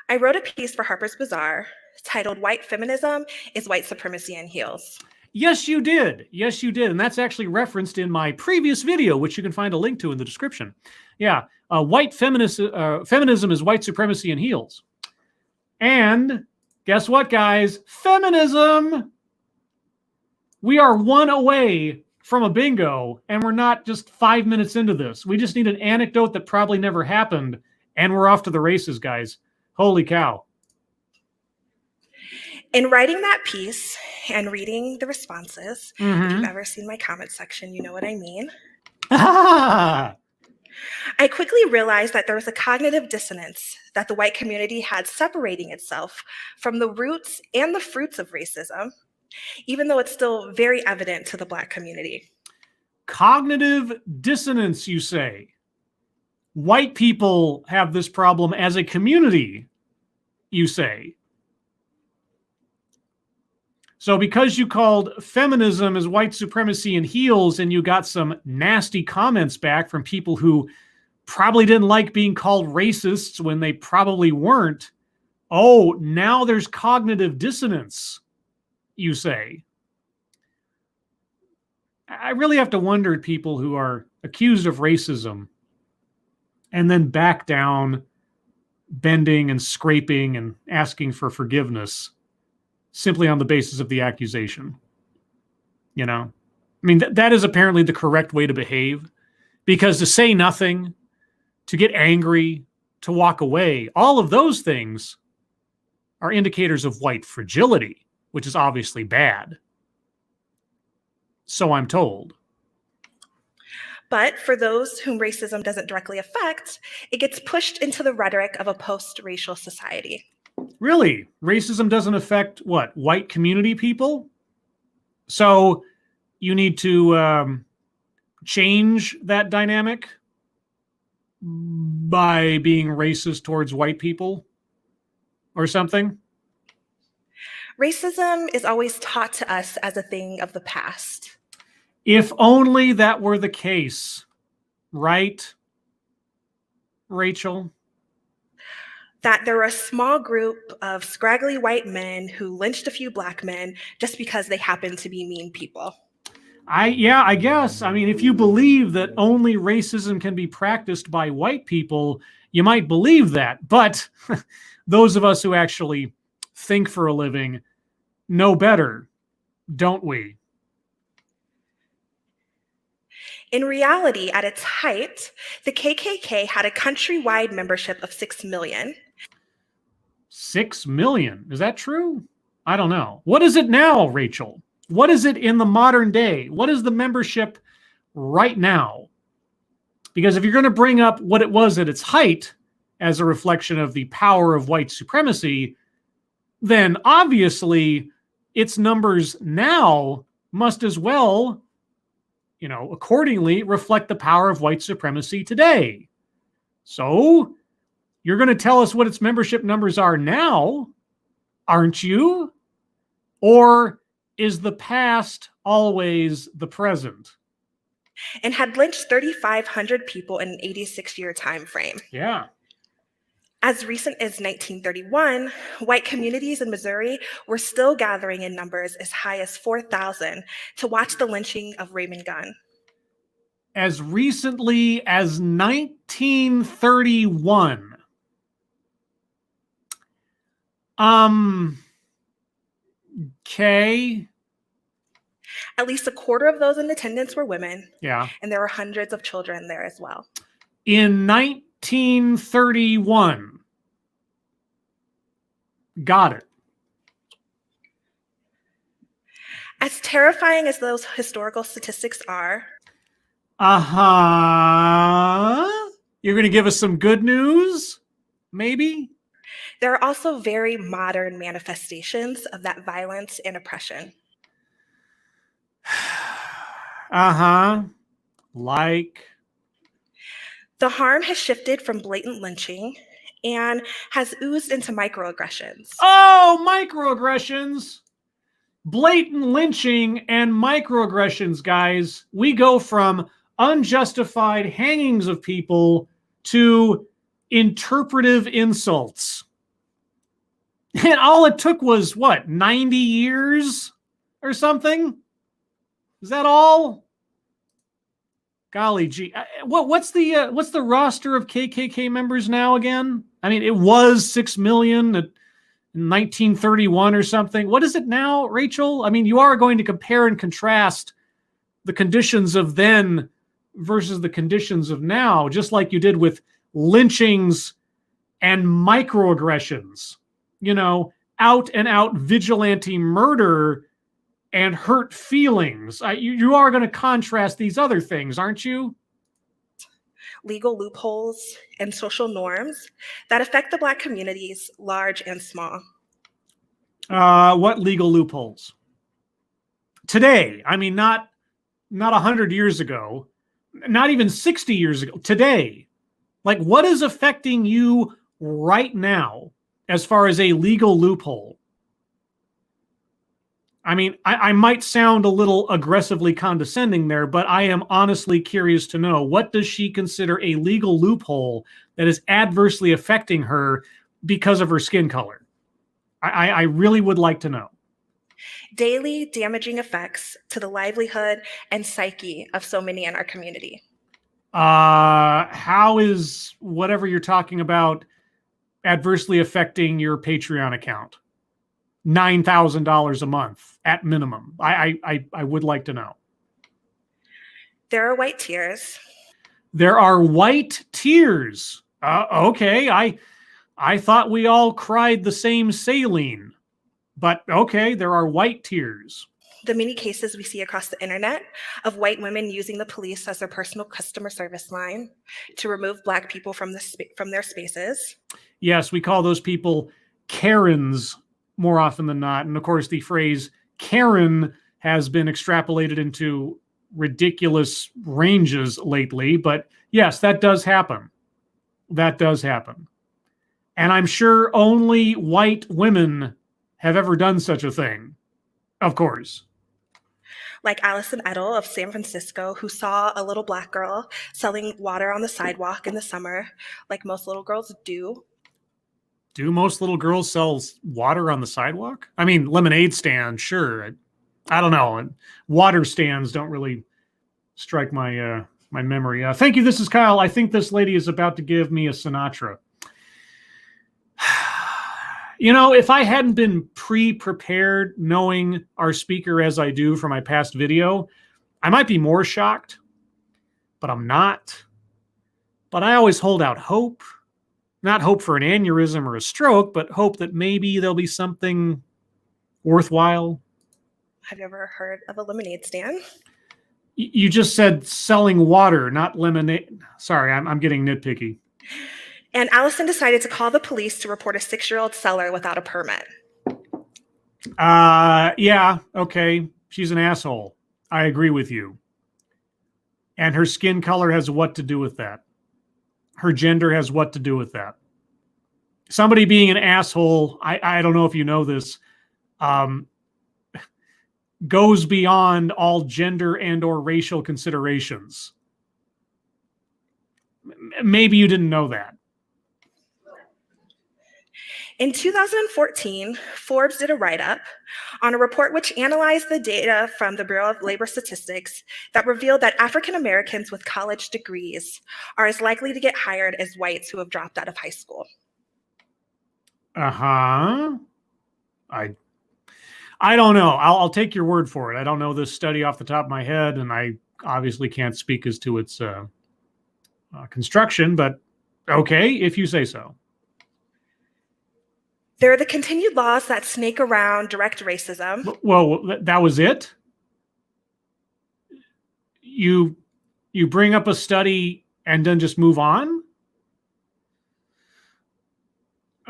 I wrote a piece for Harper's Bazaar titled White Feminism is White Supremacy in Heels. Yes, you did. Yes, you did. And that's actually referenced in my previous video, which you can find a link to in the description. Yeah, white feminism is white supremacy in heels. And guess what, guys? Feminism! We are one away from a bingo, and we're not just 5 minutes into this. We just need an anecdote that probably never happened, and we're off to the races, guys. Holy cow. In writing that piece and reading the responses, if you've ever seen my comment section, you know what I mean. I quickly realized that there was a cognitive dissonance that the white community had separating itself from the roots and the fruits of racism, even though it's still very evident to the Black community. Cognitive dissonance, you say? White people have this problem as a community, you say? So because you called feminism as white supremacy in heels and you got some nasty comments back from people who probably didn't like being called racists when they probably weren't, oh, now there's cognitive dissonance, you say? I really have to wonder at people who are accused of racism and then back down, bending and scraping and asking for forgiveness simply on the basis of the accusation. You know? I mean, that is apparently the correct way to behave, because to say nothing, to get angry, to walk away, all of those things are indicators of white fragility, which is obviously bad. So I'm told. But for those whom racism doesn't directly affect, it gets pushed into the rhetoric of a post-racial society. Really? Racism doesn't affect what? White community people? So you need to change that dynamic by being racist towards white people or something? Racism is always taught to us as a thing of the past. If only that were the case, right, Rachel? That there were a small group of scraggly white men who lynched a few black men just because they happened to be mean people. I guess. I mean, if you believe that only racism can be practiced by white people, you might believe that. But those of us who actually think for a living know better, don't we? In reality, at its height, the KKK had a countrywide membership of 6 million. 6 million? Is that true? I don't know. What is it now, Rachel? What is it in the modern day? What is the membership right now? Because if you're going to bring up what it was at its height as a reflection of the power of white supremacy, then obviously its numbers now must as well, accordingly reflect the power of white supremacy today. So you're going to tell us what its membership numbers are now, aren't you? Or is the past always the present? And had lynched 3,500 people in an 86-year time frame. Yeah. As recent as 1931, white communities in Missouri were still gathering in numbers as high as 4,000 to watch the lynching of Raymond Gunn. As recently as 1931. Okay. At least a quarter of those in attendance were women. Yeah. And there were hundreds of children there as well. In 1931. Got it. As terrifying as those historical statistics are. You're going to give us some good news? Maybe? There are also very modern manifestations of that violence and oppression. Like? The harm has shifted from blatant lynching and has oozed into microaggressions. Oh, microaggressions! Blatant lynching and microaggressions, guys. We go from unjustified hangings of people to interpretive insults. And all it took was, what, 90 years or something? Is that all? Golly gee. What's the roster of KKK members now again? I mean, it was 6 million in 1931 or something. What is it now, Rachel? I mean, you are going to compare and contrast the conditions of then versus the conditions of now, just like you did with lynchings and microaggressions. Out and out vigilante murder and hurt feelings. You are going to contrast these other things, aren't you? Legal loopholes and social norms that affect the Black communities, large and small. What legal loopholes? Today, I mean, not 100 years ago, not even 60 years ago, today. Like, what is affecting you right now as far as a legal loophole? I mean, I might sound a little aggressively condescending there, but I am honestly curious to know, what does she consider a legal loophole that is adversely affecting her because of her skin color? I really would like to know. Daily damaging effects to the livelihood and psyche of so many in our community. How is whatever you're talking about adversely affecting your Patreon account? $9,000 a month at minimum. I would like to know. There are white tears. There are white tears. Okay, I thought we all cried the same saline, but okay, there are white tears. The many cases we see across the internet of white women using the police as their personal customer service line to remove Black people from their spaces. Yes, we call those people Karens more often than not. And of course, the phrase Karen has been extrapolated into ridiculous ranges lately. But yes, that does happen. That does happen. And I'm sure only white women have ever done such a thing. Of course. Like Allison Edel of San Francisco, who saw a little Black girl selling water on the sidewalk in the summer, like most little girls do. Do most little girls sell water on the sidewalk? I mean, lemonade stands, sure. I don't know. Water stands don't really strike my my memory. Thank you. This is Kyle. I think this lady is about to give me a Sinatra. You know, if I hadn't been pre-prepared knowing our speaker as I do for my past video, I might be more shocked, but I'm not. But I always hold out hope. Not hope for an aneurysm or a stroke, but hope that maybe there'll be something worthwhile. Have you ever heard of a lemonade stand? You just said selling water, not lemonade. Sorry, I'm getting nitpicky. And Allison decided to call the police to report a 6-year-old seller without a permit. Yeah, okay. She's an asshole. I agree with you. And her skin color has what to do with that? Her gender has what to do with that? Somebody being an asshole, I don't know if you know this, goes beyond all gender and or racial considerations. Maybe you didn't know that. In 2014, Forbes did a write-up on a report which analyzed the data from the Bureau of Labor Statistics that revealed that African Americans with college degrees are as likely to get hired as whites who have dropped out of high school. Uh-huh. I don't know. I'll take your word for it. I don't know this study off the top of my head, and I obviously can't speak as to its construction, but okay, if you say so. There are the continued laws that snake around direct racism. Well, that was it? You bring up a study and then just move on?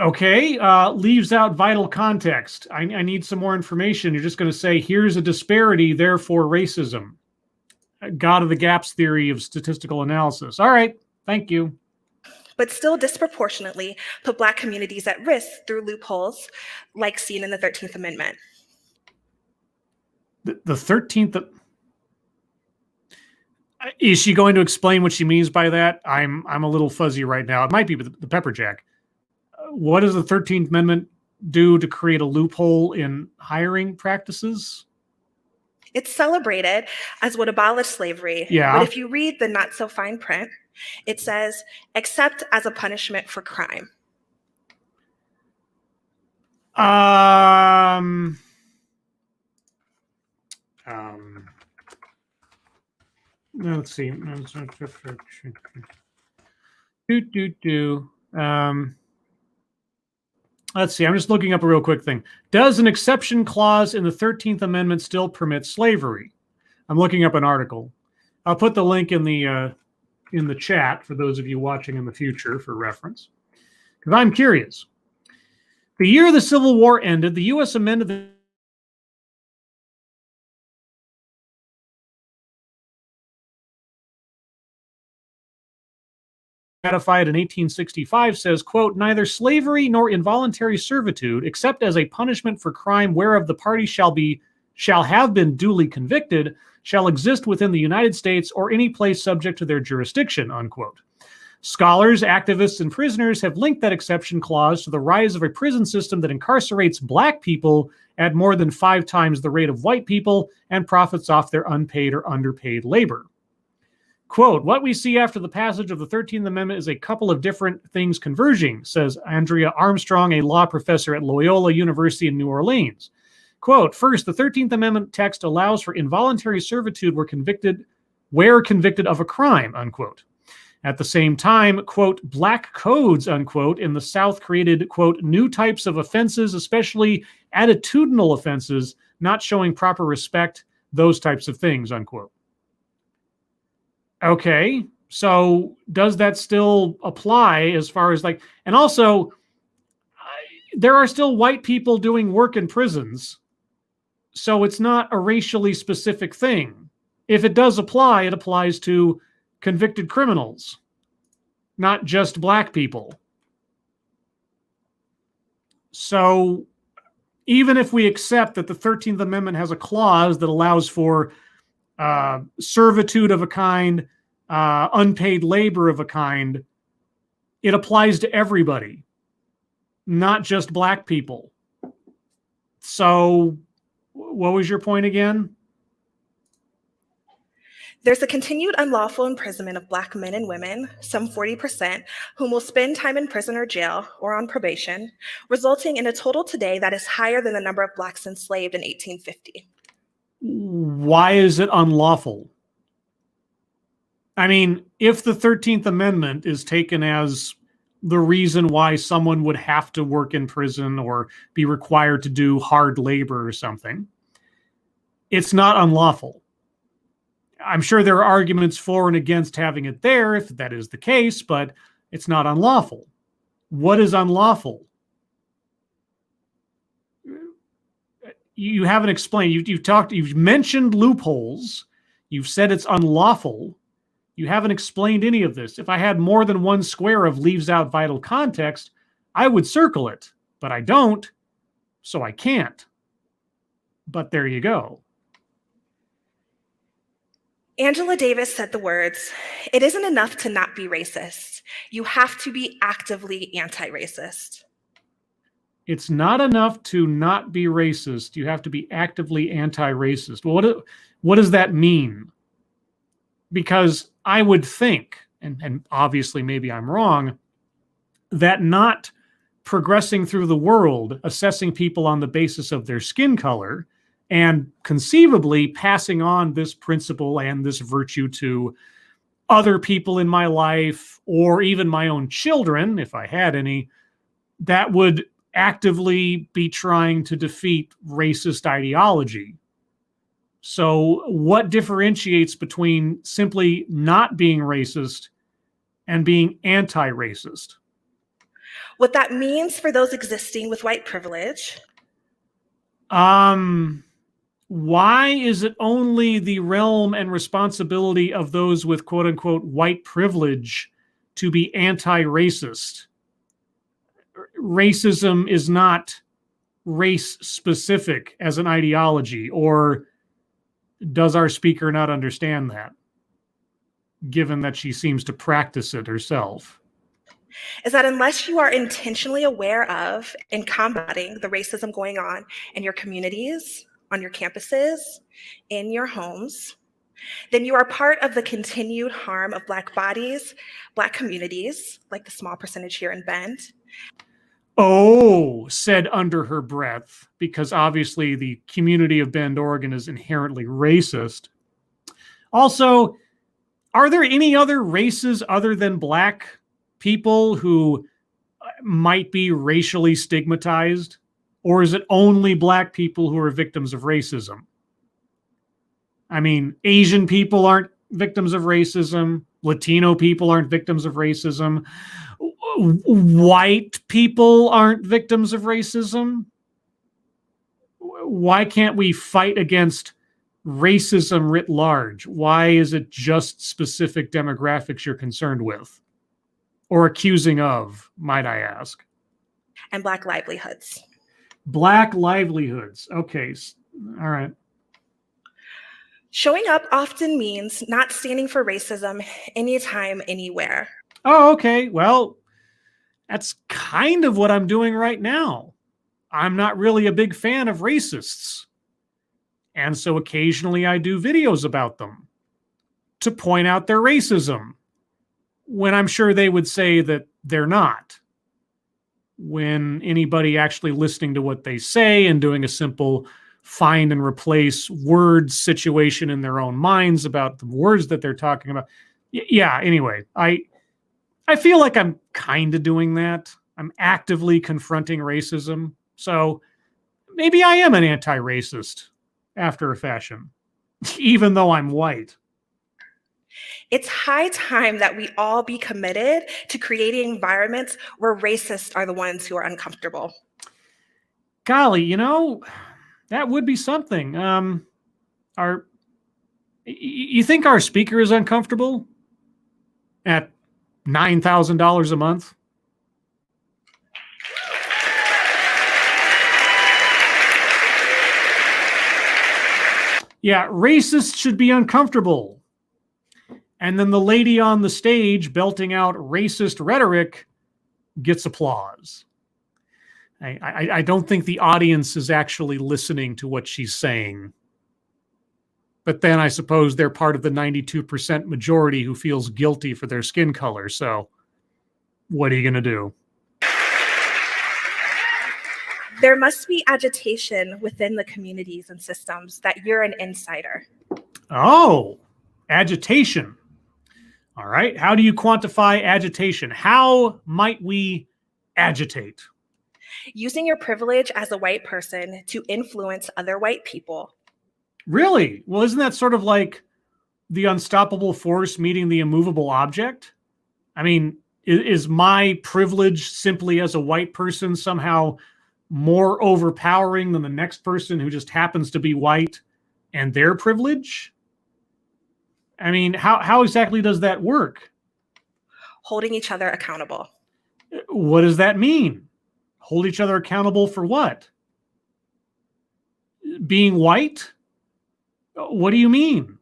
Okay, leaves out vital context. I need some more information. You're just going to say, here's a disparity, therefore racism. God of the gaps theory of statistical analysis. All right, thank you. But still disproportionately put Black communities at risk through loopholes like seen in the 13th Amendment. The 13th... Is she going to explain what she means by that? I'm a little fuzzy right now. It might be the pepper jack. What does the 13th Amendment do to create a loophole in hiring practices? It's celebrated as would abolish slavery. Yeah. But if you read the not so fine print, it says, except as a punishment for crime. Let's see. Let's see. I'm just looking up a real quick thing. Does an exception clause in the 13th Amendment still permit slavery? I'm looking up an article. I'll put the link in the chat for those of you watching in the future for reference, because I'm curious. The year the Civil War ended, the U.S. amended the ratified in 1865 says, quote, neither slavery nor involuntary servitude, except as a punishment for crime whereof the party shall have been duly convicted, shall exist within the United States or any place subject to their jurisdiction, unquote. Scholars, activists, and prisoners have linked that exception clause to the rise of a prison system that incarcerates Black people at more than 5 times the rate of white people and profits off their unpaid or underpaid labor. Quote, what we see after the passage of the 13th Amendment is a couple of different things converging, says Andrea Armstrong, a law professor at Loyola University in New Orleans. Quote, first, the 13th Amendment text allows for involuntary servitude where convicted of a crime, unquote. At the same time, quote, Black codes, unquote, in the South created, quote, new types of offenses, especially attitudinal offenses, not showing proper respect, those types of things, unquote. Okay, so does that still apply as far as like, and also there are still white people doing work in prisons. So it's not a racially specific thing. If it does apply, it applies to convicted criminals, not just black people. So even if we accept that the 13th Amendment has a clause that allows for servitude of a kind, unpaid labor of a kind, it applies to everybody, not just black people. So what was your point again? There's a continued unlawful imprisonment of Black men and women, some 40%, whom will spend time in prison or jail or on probation, resulting in a total today that is higher than the number of Blacks enslaved in 1850. Why is it unlawful? I mean, if the 13th Amendment is taken as the reason why someone would have to work in prison or be required to do hard labor or something, it's not unlawful. I'm sure there are arguments for and against having it there if that is the case, but it's not unlawful. What is unlawful? You haven't explained. You've mentioned loopholes. You've said it's unlawful. You haven't explained any of this. If I had more than one square of leaves out vital context, I would circle it, but I don't, so I can't. But there you go. Angela Davis said the words, "It isn't enough to not be racist. You have to be actively anti-racist." It's not enough to not be racist. You have to be actively anti-racist. Well, what does that mean? Because I would think, and obviously maybe I'm wrong, that not progressing through the world, assessing people on the basis of their skin color, and conceivably passing on this principle and this virtue to other people in my life, or even my own children, if I had any, that would actively be trying to defeat racist ideology. So what differentiates between simply not being racist and being anti-racist? What that means for those existing with white privilege. Why is it only the realm and responsibility of those with quote unquote white privilege to be anti-racist? Racism is not race specific as an ideology, or does our speaker not understand that, given that she seems to practice it herself? Is that unless you are intentionally aware of and combating the racism going on in your communities, on your campuses, in your homes, then you are part of the continued harm of Black bodies, Black communities, like the small percentage here in Bend. Oh, said under her breath, because obviously the community of Bend, Oregon is inherently racist. Also, are there any other races other than Black people who might be racially stigmatized? Or is it only Black people who are victims of racism? I mean, Asian people aren't victims of racism. Latino people aren't victims of racism. White people aren't victims of racism. Why can't we fight against racism writ large? Why is it just specific demographics you're concerned with or accusing of, might I ask? And Black livelihoods. Black livelihoods. Okay. All right. Showing up often means not standing for racism anytime, anywhere. Oh, okay. Well, that's kind of what I'm doing right now. I'm not really a big fan of racists. And so occasionally I do videos about them to point out their racism, when I'm sure they would say that they're not. When anybody actually listening to what they say and doing a simple find and replace words situation in their own minds about the words that they're talking about. Yeah, anyway, I feel like I'm kind of doing that. I'm actively confronting racism. So maybe I am an anti-racist after a fashion, even though I'm white. It's high time that we all be committed to creating environments where racists are the ones who are uncomfortable. Golly, you know, That would be something. You think our speaker is uncomfortable at $9,000 a month? Yeah, racists should be uncomfortable. And then the lady on the stage belting out racist rhetoric gets applause. I don't think the audience is actually listening to what she's saying. But then I suppose they're part of the 92% majority who feels guilty for their skin color. So what are you going to do? There must be agitation within the communities and systems that you're an insider. Oh, agitation. All right. How do you quantify agitation? How might we agitate? Using your privilege as a white person to influence other white people. Really? Well, isn't that sort of like the unstoppable force meeting the immovable object? I mean, is my privilege simply as a white person somehow more overpowering than the next person who just happens to be white and their privilege? I mean, how exactly does that work? Holding each other accountable. What does that mean? Hold each other accountable for what? Being white? What do you mean?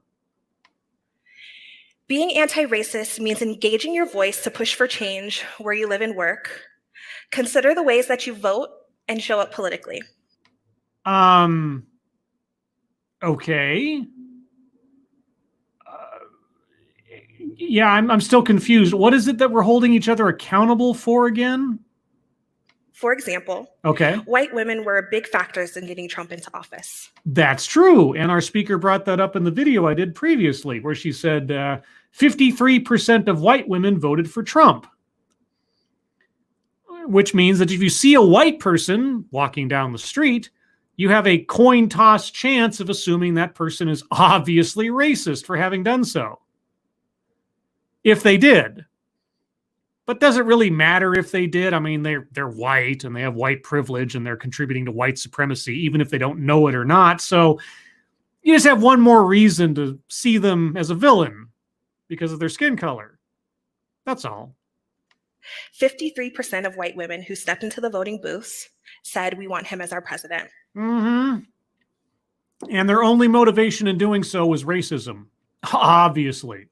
Being anti-racist means engaging your voice to push for change where you live and work. Consider the ways that you vote and show up politically. Okay. Yeah, I'm still confused. What is it that we're holding each other accountable for again? For example, okay, white women were big factors in getting Trump into office. That's true. And our speaker brought that up in the video I did previously, where she said 53% of white women voted for Trump. Which means that if you see a white person walking down the street, you have a coin toss chance of assuming that person is obviously racist for having done so. If they did. But does it really matter if they did? I mean, they're white and they have white privilege and they're contributing to white supremacy, even if they don't know it or not. So you just have one more reason to see them as a villain because of their skin color. That's all. 53% of white women who stepped into the voting booths said we want him as our president. Mm-hmm. And their only motivation in doing so was racism, obviously.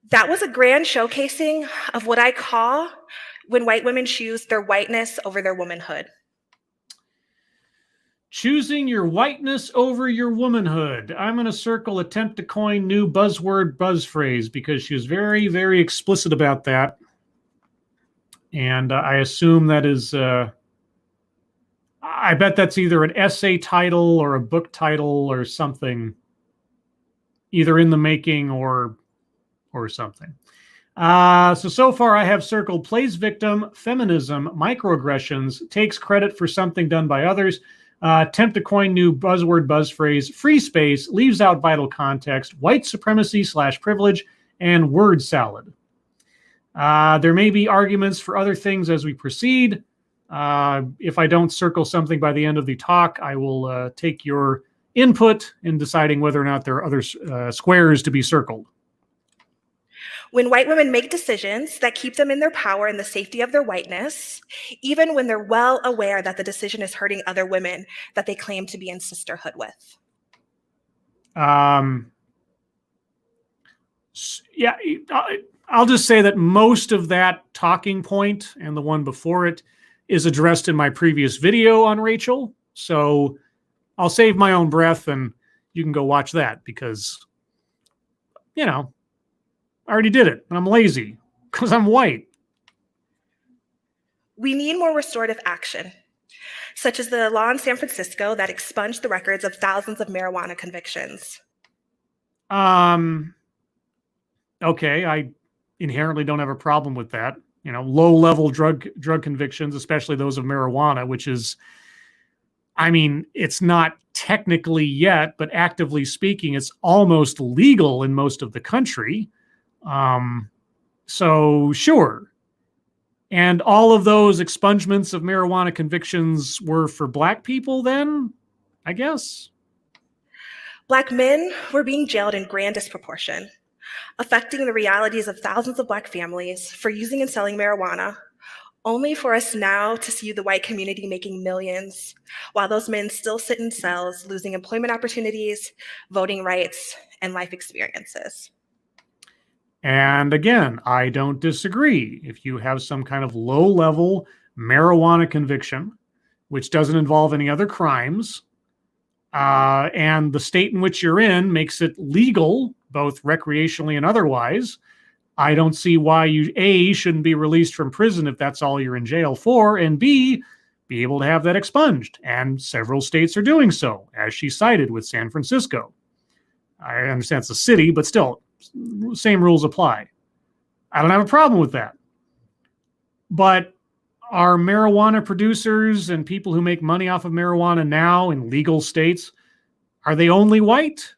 That was a grand showcasing of what I call when white women choose their whiteness over their womanhood. Choosing your whiteness over your womanhood. I'm going to circle attempt to coin new buzzword buzz phrase because she was very, very explicit about that. And I assume that is, I bet that's either an essay title or a book title or something, either in the making or something. So far I have circled plays victim, feminism, microaggressions, takes credit for something done by others, attempt to coin new buzzword buzz phrase, free space, leaves out vital context, white supremacy / privilege, and word salad. There may be arguments for other things as we proceed. If I don't circle something by the end of the talk, I will take your input in deciding whether or not there are other squares to be circled. When white women make decisions that keep them in their power and the safety of their whiteness, even when they're well aware that the decision is hurting other women that they claim to be in sisterhood with. Yeah, I'll just say that most of that talking point and the one before it is addressed in my previous video on Rachel. So I'll save my own breath and you can go watch that because, you know, I already did it, and I'm lazy because I'm white. We need more restorative action, such as the law in San Francisco that expunged the records of thousands of marijuana convictions. Okay, I inherently don't have a problem with that. You know, low-level drug convictions, especially those of marijuana, which is, I mean, it's not technically yet, but actively speaking, it's almost legal in most of the country. So sure. And all of those expungements of marijuana convictions were for Black people then, I guess? Black men were being jailed in grand disproportion, affecting the realities of thousands of Black families for using and selling marijuana, only for us now to see the white community making millions, while those men still sit in cells, losing employment opportunities, voting rights, and life experiences. And again, I don't disagree. If you have some kind of low-level marijuana conviction, which doesn't involve any other crimes, and the state in which you're in makes it legal, both recreationally and otherwise, I don't see why you, A, shouldn't be released from prison if that's all you're in jail for, and B, be able to have that expunged. And several states are doing so, as she cited with San Francisco. I understand it's a city, but still, same rules apply. I don't have a problem with that. But are marijuana producers and people who make money off of marijuana now in legal states, are they only white?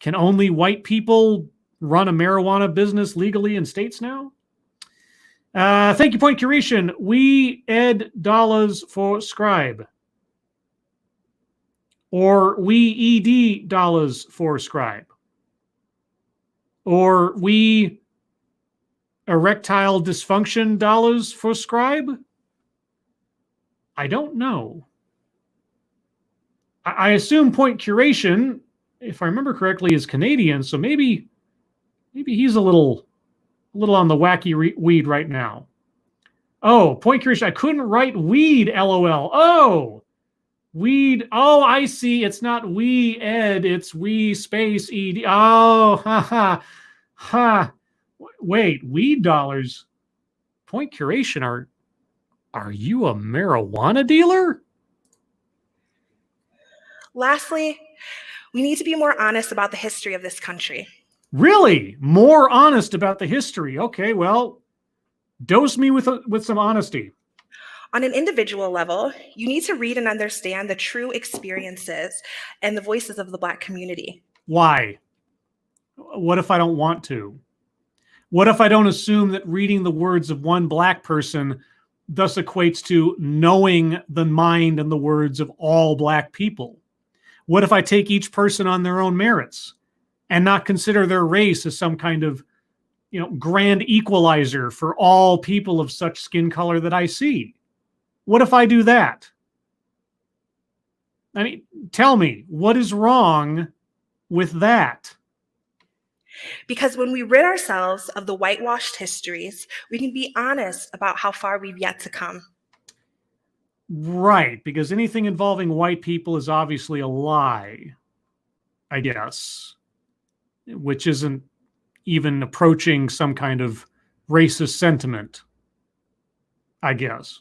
Can only white people run a marijuana business legally in states now? Thank you, Point Curation. We ed dollars for scribe. Or we ed dollars for scribe. Or we erectile dysfunction dollars for scribe? I don't know. I assume Point Curation, if I remember correctly, is Canadian, so maybe he's a little on the wacky weed right now. Oh, Point Curation, I couldn't write weed, LOL. Oh, weed. Oh, I see. It's not we ed, it's we space ed. Oh, ha. Wait, weed dollars. Point Curation, are you a marijuana dealer? Lastly, we need to be more honest about the history of this country. Really? More honest about the history? Okay, well, dose me with some honesty. On an individual level, you need to read and understand the true experiences and the voices of the Black community. Why? What if I don't want to? What if I don't assume that reading the words of one Black person thus equates to knowing the mind and the words of all Black people? What if I take each person on their own merits and not consider their race as some kind of, grand equalizer for all people of such skin color that I see? What if I do that? I mean, tell me, what is wrong with that? Because when we rid ourselves of the whitewashed histories, we can be honest about how far we've yet to come. Right, because anything involving white people is obviously a lie, I guess, which isn't even approaching some kind of racist sentiment, I guess.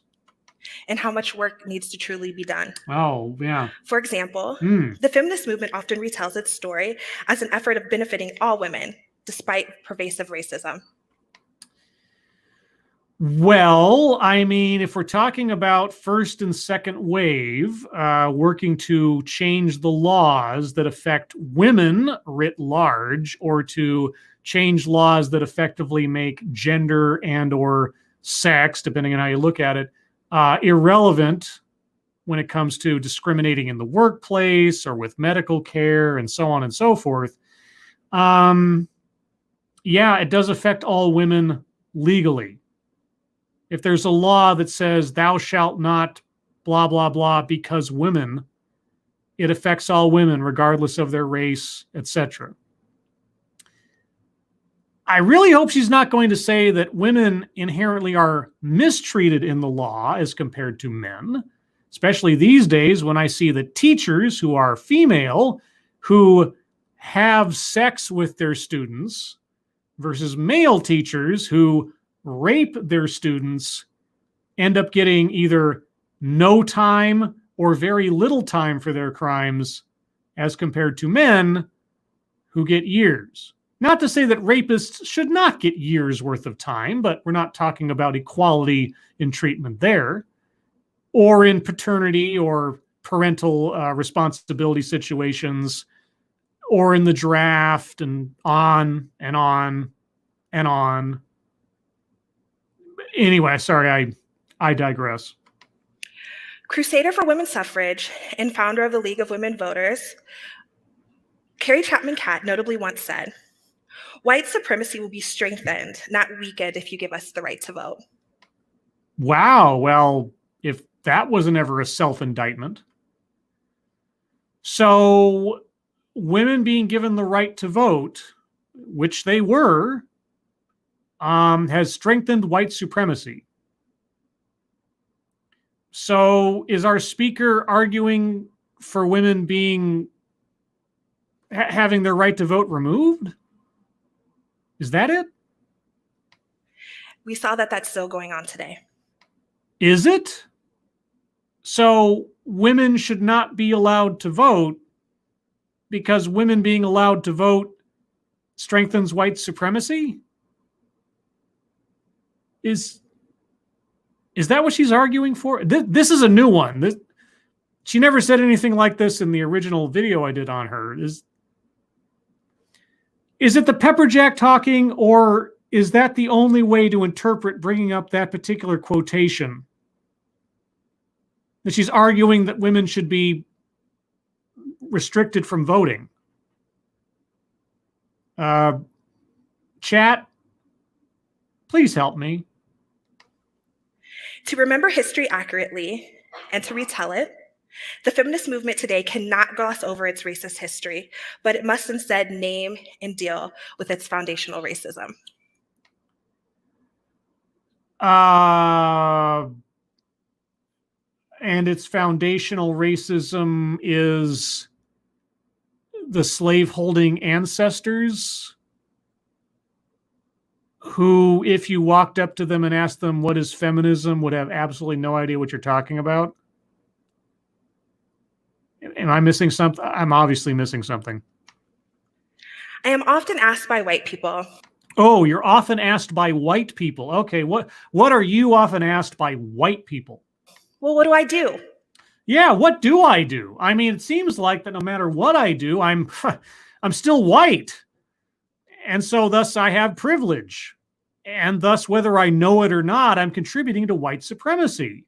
And how much work needs to truly be done. Oh, yeah. For example, the feminist movement often retells its story as an effort of benefiting all women, despite pervasive racism. Well, I mean, if we're talking about first and second wave, working to change the laws that affect women writ large, or to change laws that effectively make gender and or sex, depending on how you look at it, irrelevant when it comes to discriminating in the workplace or with medical care and so on and so forth. Yeah, it does affect all women legally. If there's a law that says thou shalt not blah, blah, blah because women, it affects all women regardless of their race, etc. I really hope she's not going to say that women inherently are mistreated in the law as compared to men, especially these days when I see that teachers who are female who have sex with their students versus male teachers who rape their students end up getting either no time or very little time for their crimes as compared to men who get years. Not to say that rapists should not get years worth of time, but we're not talking about equality in treatment there, or in paternity or parental responsibility situations, or in the draft, and on and on and on. Anyway, sorry, I digress. Crusader for women's suffrage and founder of the League of Women Voters, Carrie Chapman Catt notably once said, "White supremacy will be strengthened, not weakened, if you give us the right to vote." Wow. Well, if that wasn't ever a self-indictment. So women being given the right to vote, which they were, has strengthened white supremacy. So is our speaker arguing for women being having their right to vote removed? Is that it? We saw that that's still going on today. Is it? So women should not be allowed to vote because women being allowed to vote strengthens white supremacy? Is that what she's arguing for? This is a new one. She never said anything like this in the original video I did on her. Is it the pepper jack talking, or is that the only way to interpret bringing up that particular quotation? That she's arguing that women should be restricted from voting. Chat, please help me. To remember history accurately and to retell it, the feminist movement today cannot gloss over its racist history, but it must instead name and deal with its foundational racism. And its foundational racism is the slave-holding ancestors who, if you walked up to them and asked them what is feminism, would have absolutely no idea what you're talking about. Am I missing something? I'm obviously missing something. I am often asked by white people. Oh, you're often asked by white people. Okay, what are you often asked by white people? Well, what do I do? Yeah, what do I do? I mean, it seems like that no matter what I do, I'm still white. And so thus I have privilege. And thus, whether I know it or not, I'm contributing to white supremacy.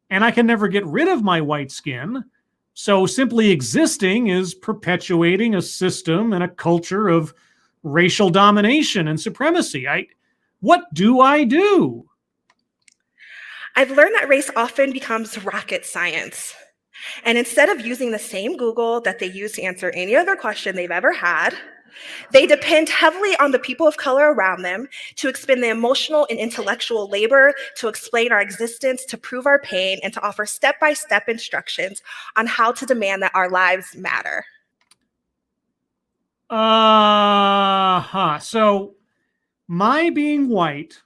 And I can never get rid of my white skin. So simply existing is perpetuating a system and a culture of racial domination and supremacy. What do I do? I've learned that race often becomes rocket science. And instead of using the same Google that they use to answer any other question they've ever had, they depend heavily on the people of color around them to expend the emotional and intellectual labor to explain our existence, to prove our pain, and to offer step-by-step instructions on how to demand that our lives matter. So my being white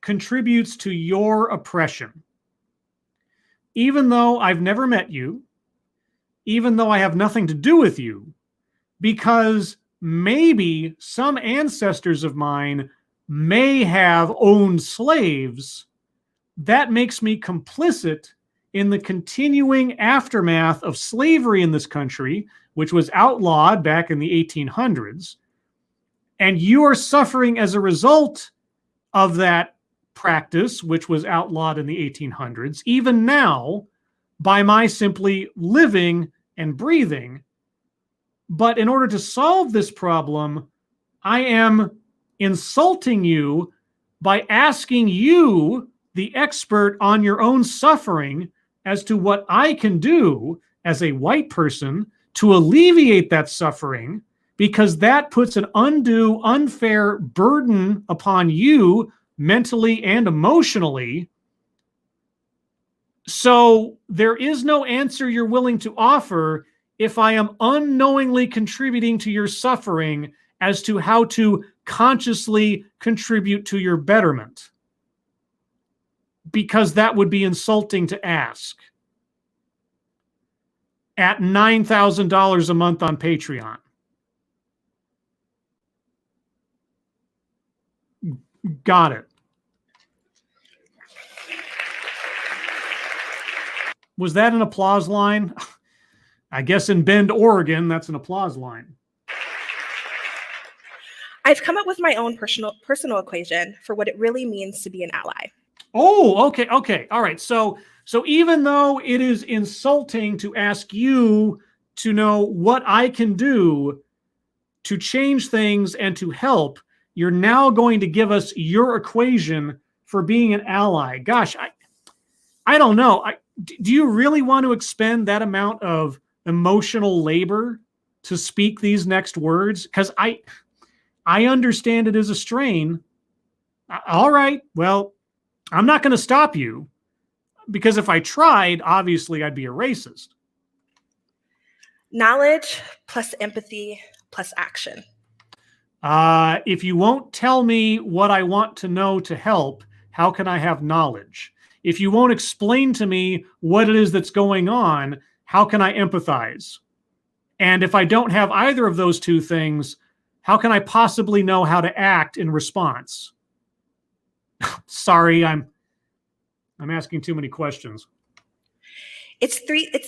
contributes to your oppression. Even though I've never met you, even though I have nothing to do with you, because maybe some ancestors of mine may have owned slaves, that makes me complicit in the continuing aftermath of slavery in this country, which was outlawed back in the 1800s. And you are suffering as a result of that practice, which was outlawed in the 1800s, even now, by my simply living and breathing. But in order to solve this problem, I am insulting you by asking you, the expert on your own suffering, as to what I can do as a white person to alleviate that suffering, because that puts an undue, unfair burden upon you mentally and emotionally. So there is no answer you're willing to offer if I am unknowingly contributing to your suffering as to how to consciously contribute to your betterment. Because that would be insulting to ask. At $9,000 a month on Patreon. Got it. Was that an applause line? I guess in Bend, Oregon, that's an applause line. I've come up with my own personal equation for what it really means to be an ally. Oh, okay, okay. All right. So even though it is insulting to ask you to know what I can do to change things and to help, you're now going to give us your equation for being an ally. Gosh, I don't know. Do you really want to expend that amount of emotional labor to speak these next words? Because I understand it is a strain. All right, well, I'm not going to stop you, because if I tried, obviously I'd be a racist. Knowledge plus empathy plus action. If you won't tell me what I want to know to help, how can I have knowledge? If you won't explain to me what it is that's going on, how can I empathize? And if I don't have either of those two things, how can I possibly know how to act in response? Sorry, I'm asking too many questions. It's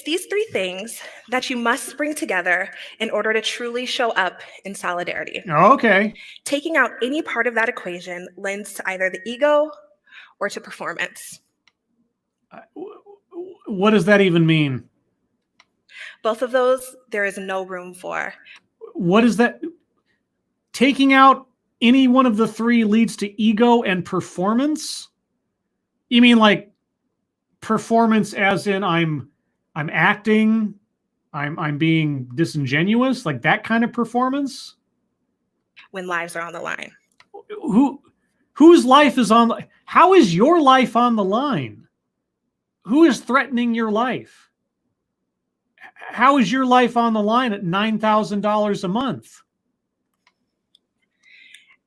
these three things that you must bring together in order to truly show up in solidarity. Okay. Taking out any part of that equation lends to either the ego or to performance. What does that even mean? Both of those, there is no room for. What is that? Taking out any one of the three leads to ego and performance? You mean like performance as in I'm acting, I'm being disingenuous, like that kind of performance? When lives are on the line. Whose life is on the, how is your life on the line? Who is threatening your life? How is your life on the line at $9,000 a month?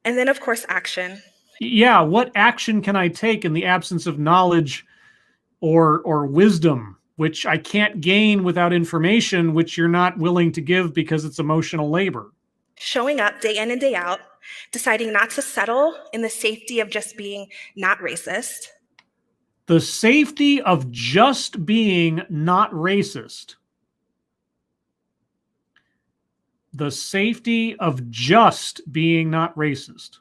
And then, of course, action. Yeah, what action can I take in the absence of knowledge or wisdom, which I can't gain without information, which you're not willing to give because it's emotional labor? Showing up day in and day out, deciding not to settle in the safety of just being not racist. The safety of just being not racist. The safety of just being not racist.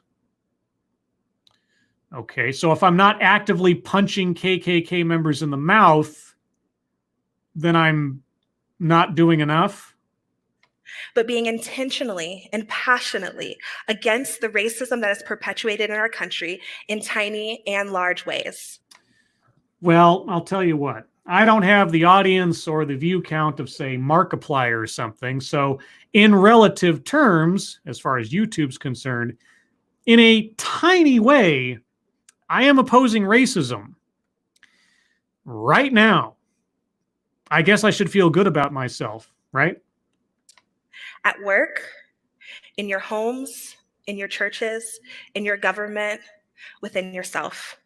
Okay, so if I'm not actively punching KKK members in the mouth, then I'm not doing enough. But being intentionally and passionately against the racism that is perpetuated in our country in tiny and large ways. Well, I'll tell you what. I don't have the audience or the view count of, say, Markiplier or something. So in relative terms, as far as YouTube's concerned, in a tiny way, I am opposing racism right now. I guess I should feel good about myself, right? At work, in your homes, in your churches, in your government, within yourself.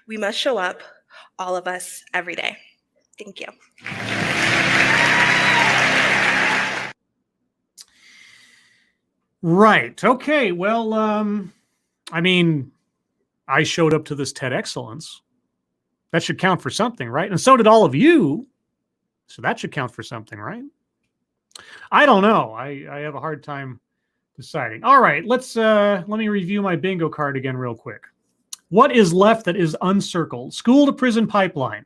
We must show up, all of us, every day. Thank you. Right. Okay. Well, I mean, I showed up to this TEDXcellence. That should count for something, right? And so did all of you. So that should count for something, right? I don't know. I have a hard time deciding. All right, let me review my bingo card again real quick. What is left that is uncircled? School to prison pipeline.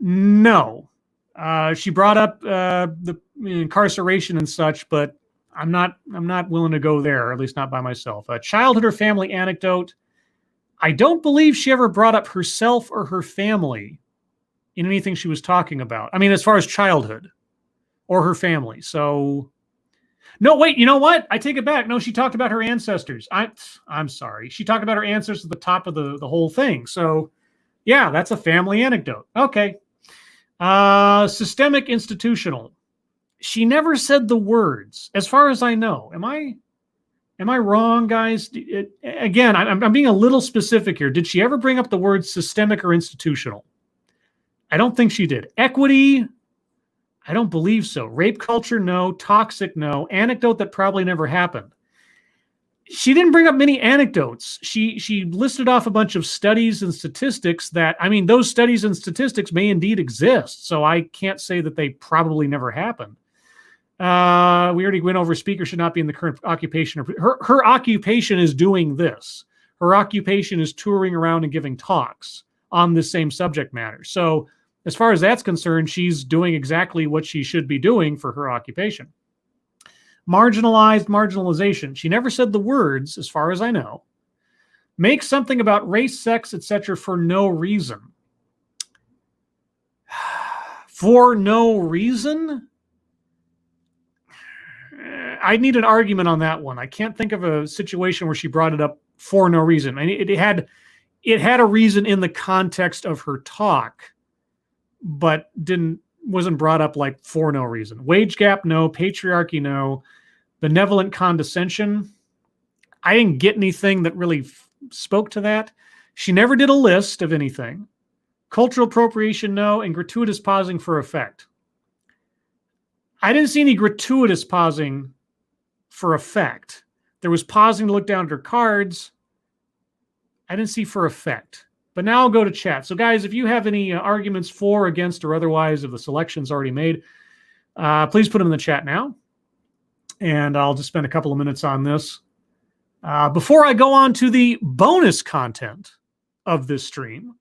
No. She brought up the incarceration and such, but I'm not willing to go there, or at least not by myself. A childhood or family anecdote. I don't believe she ever brought up herself or her family in anything she was talking about. I mean, as far as childhood or her family. So, no, wait, you know what? I take it back. No, she talked about her ancestors. I'm sorry. She talked about her ancestors at the top of the whole thing. So, yeah, that's a family anecdote. Okay. Systemic institutional. She never said the words, as far as I know. Am I wrong, guys? Again, I'm being a little specific here. Did she ever bring up the words systemic or institutional? I don't think she did. Equity, I don't believe so. Rape culture, no. Toxic, no. Anecdote that probably never happened. She didn't bring up many anecdotes. She listed off a bunch of studies and statistics that, I mean, those studies and statistics may indeed exist, so I can't say that they probably never happened. We already went over speaker should not be in the current occupation. Her occupation is doing this. Her occupation is touring around and giving talks on this same subject matter. So as far as that's concerned, she's doing exactly what she should be doing for her occupation. Marginalized, marginalization. She never said the words, as far as I know. Make something about race, sex, etc. for no reason. For no reason? I need an argument on that one. I can't think of a situation where she brought it up for no reason. I mean, it had a reason in the context of her talk, but wasn't brought up like for no reason. Wage gap, no. Patriarchy, no. Benevolent condescension. I didn't get anything that really spoke to that. She never did a list of anything. Cultural appropriation, no. And gratuitous pausing for effect. I didn't see any gratuitous pausing for effect. There was pausing to look down at her cards. I didn't see for effect. But now I'll go to chat. So guys, if you have any arguments for, against, or otherwise of the selections already made, please put them in the chat now. And I'll just spend a couple of minutes on this. Before I go on to the bonus content of this stream,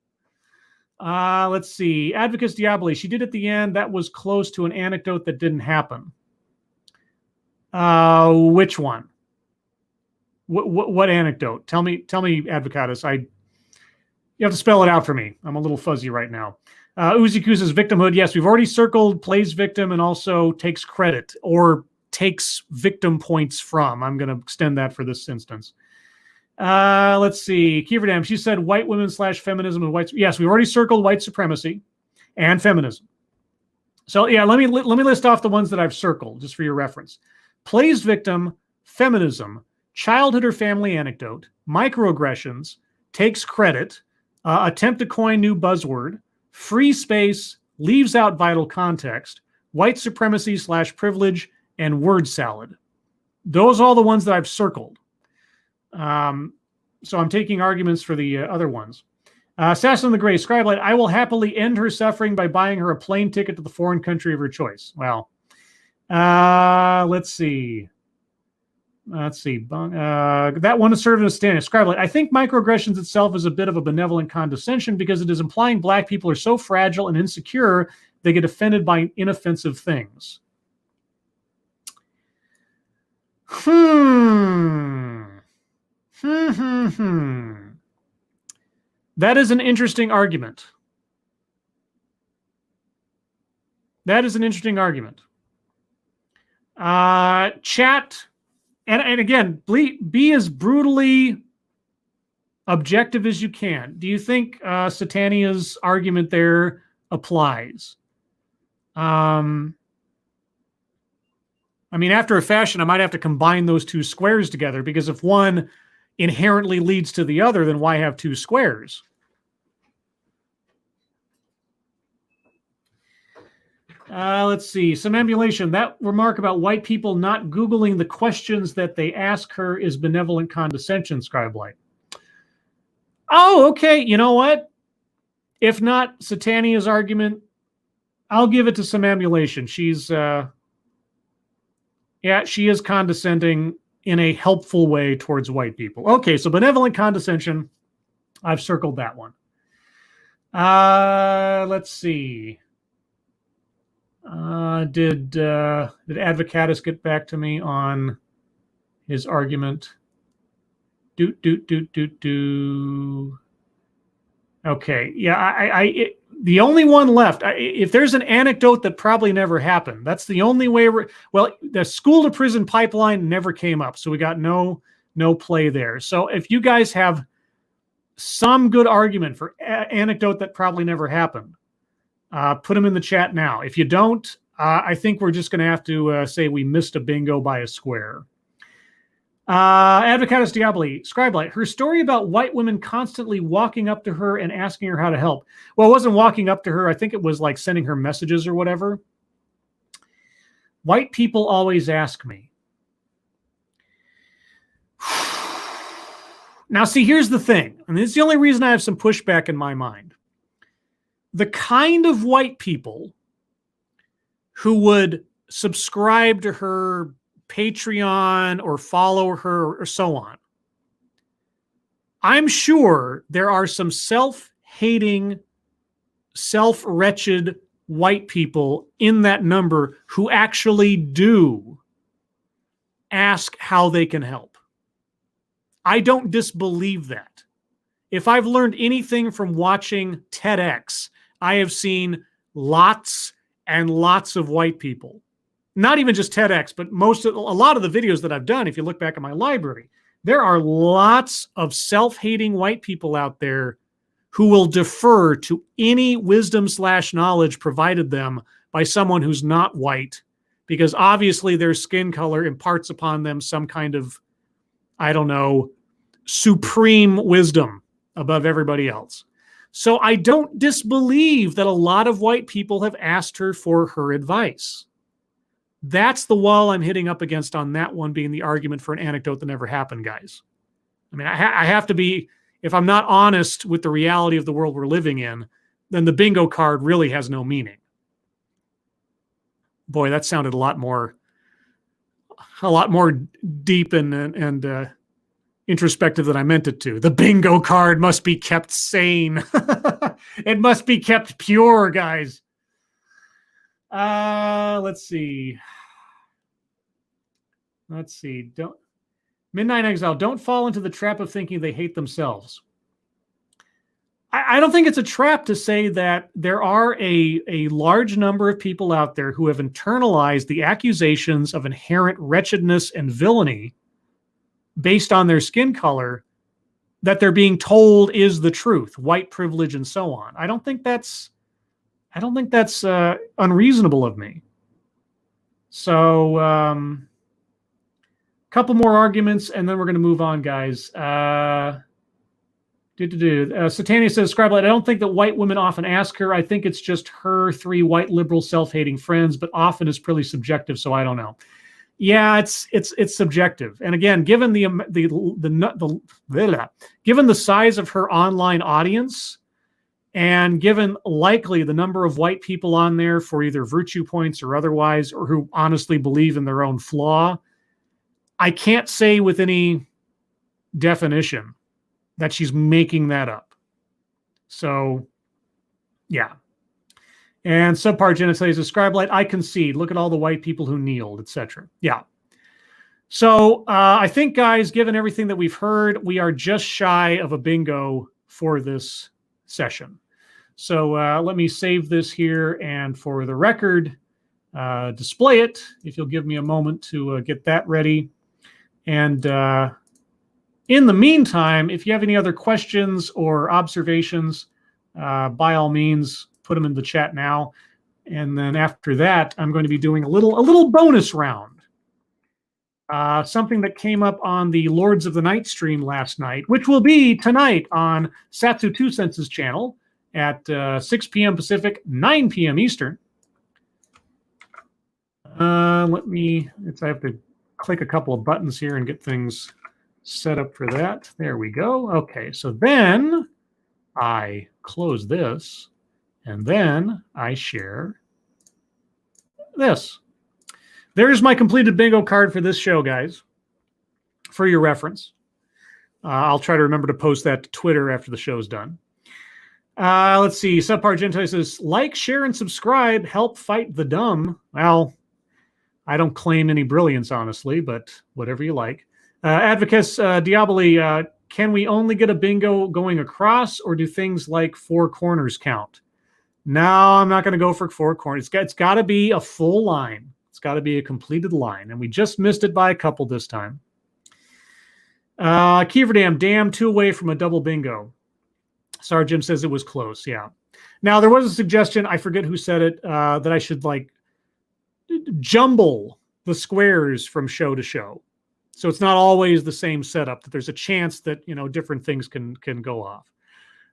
let's see. Advocates Diaboli, she did at the end. That was close to an anecdote that didn't happen. Which one? What anecdote? Tell me, Advocatus. You have to spell it out for me. I'm a little fuzzy right now. Uziku says victimhood. Yes, we've already circled plays victim and also takes credit or takes victim points from. I'm going to extend that for this instance. Let's see. Kieverdam, she said white women / feminism and white. Yes, we already circled white supremacy and feminism. So yeah, let me list off the ones that I've circled just for your reference. Plays victim, feminism, childhood or family anecdote, microaggressions, takes credit, attempt to coin new buzzword, free space, leaves out vital context, white supremacy / privilege, and word salad. Those are all the ones that I've circled. So I'm taking arguments for the other ones. Assassin the Grey, Scribelight, I will happily end her suffering by buying her a plane ticket to the foreign country of her choice. Well, let's see. That one is served as a stand. Scribelight, I think microaggressions itself is a bit of a benevolent condescension because it is implying black people are so fragile and insecure they get offended by inoffensive things. That is an interesting argument. Chat, and again, be as brutally objective as you can. Do you think Satania's argument there applies? I mean, after a fashion, I might have to combine those two squares together because if one inherently leads to the other, then why have two squares? Let's see. Some ambulation. That remark about white people not Googling the questions that they ask her is benevolent condescension, Scribelight. Oh, okay. You know what? If not Satania's argument, I'll give it to some ambulation. She's, she is condescending in a helpful way towards white people. Okay, so benevolent condescension. I've circled that one. Let's see. Did Advocatus get back to me on his argument? Okay, yeah, the only one left. If there's an anecdote that probably never happened, that's the only way. Well, the school to prison pipeline never came up, so we got no play there. So if you guys have some good argument for anecdote that probably never happened, put them in the chat now. If you don't, I think we're just going to have to say we missed a bingo by a square. Advocatus Diaboli, Scribelight, her story about white women constantly walking up to her and asking her how to help. Well, it wasn't walking up to her. I think it was like sending her messages or whatever. White people always ask me. Now, see, here's the thing. And it's the only reason I have some pushback in my mind. The kind of white people who would subscribe to her Patreon or follow her or so on. I'm sure there are some self-hating, self-wretched white people in that number who actually do ask how they can help. I don't disbelieve that. If I've learned anything from watching TEDx, I have seen lots and lots of white people. Not even just TEDx, but a lot of the videos that I've done, if you look back at my library, there are lots of self-hating white people out there who will defer to any wisdom/knowledge provided them by someone who's not white, because obviously their skin color imparts upon them some kind of, I don't know, supreme wisdom above everybody else. So I don't disbelieve that a lot of white people have asked her for her advice. That's the wall I'm hitting up against on that one, being the argument for an anecdote that never happened, guys. I mean, I have to be, if I'm not honest with the reality of the world we're living in, then the bingo card really has no meaning. Boy, that sounded a lot more deep and introspective than I meant it to. The bingo card must be kept sane. It must be kept pure, guys. Let's see. Midnight Exile, don't fall into the trap of thinking they hate themselves. I don't think it's a trap to say that there are a large number of people out there who have internalized the accusations of inherent wretchedness and villainy based on their skin color that they're being told is the truth, white privilege and so on. I don't think that's unreasonable of me. So, couple more arguments, and then we're going to move on, guys. Satania says, Scribelight, I don't think that white women often ask her. I think it's just her 3 white liberal self-hating friends, but often it's pretty subjective, so I don't know. Yeah, it's subjective. And again, given given the size of her online audience, and given likely the number of white people on there for either virtue points or otherwise, or who honestly believe in their own flaw, I can't say with any definition that she's making that up. So, yeah. And subpart Jenna says, describe light, I concede. Look at all the white people who kneeled, etc. Yeah. So I think, guys, given everything that we've heard, we are just shy of a bingo for this session. So let me save this here, and for the record, display it, if you'll give me a moment to get that ready. And in the meantime, if you have any other questions or observations, by all means, put them in the chat now. And then after that, I'm going to be doing a little bonus round. Something that came up on the Lords of the Night stream last night, which will be tonight on Satsu 2 Senses channel at 6 p.m. Pacific, 9 p.m. Eastern. I have to click a couple of buttons here and get things set up for that. There we go. Okay, so then I close this, and then I share this. There's my completed bingo card for this show, guys, for your reference. I'll try to remember to post that to Twitter after the show's done. Let's see. Subpar Gentile says, like, share, and subscribe. Help fight the dumb. Well, I don't claim any brilliance, honestly, but whatever you like. Advocates Diaboli, can we only get a bingo going across, or do things like 4 corners count? No, I'm not going to go for 4 corners. It's got to be a full line. It's got to be a completed line, and we just missed it by a couple this time. Kieverdam, damn, 2 away from a double bingo. Sorry, Jim says it was close. Yeah. Now, there was a suggestion, I forget who said it, that I should jumble the squares from show to show. So it's not always the same setup, that there's a chance that, different things can go off.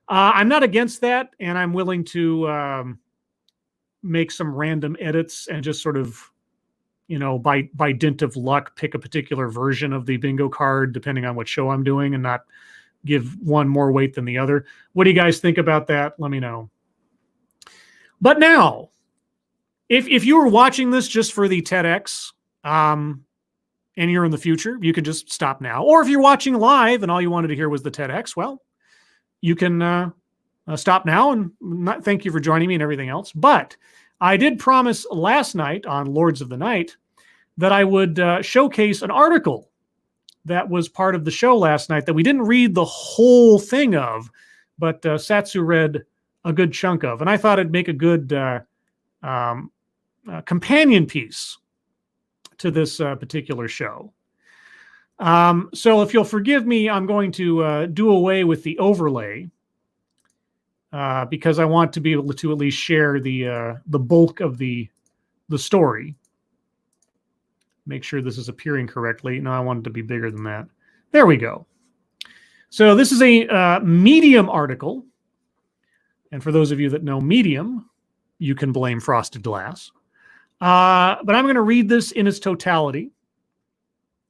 I'm not against that, and I'm willing to make some random edits and just sort of, by dint of luck, pick a particular version of the bingo card, depending on what show I'm doing, and not give one more weight than the other. What do you guys think about that? Let me know. But now, If you were watching this just for the TEDx, and you're in the future, you can just stop now. Or if you're watching live and all you wanted to hear was the TEDx, well, you can stop now and thank you for joining me and everything else. But I did promise last night on Lords of the Night that I would showcase an article that was part of the show last night that we didn't read the whole thing of, but Satsu read a good chunk of. And I thought it'd make a good companion piece to this particular show. So if you'll forgive me, I'm going to do away with the overlay because I want to be able to at least share the bulk of the story. Make sure this is appearing correctly. No, I want it to be bigger than that. There we go. So this is a Medium article. And for those of you that know Medium, you can blame frosted glass. But I'm going to read this in its totality.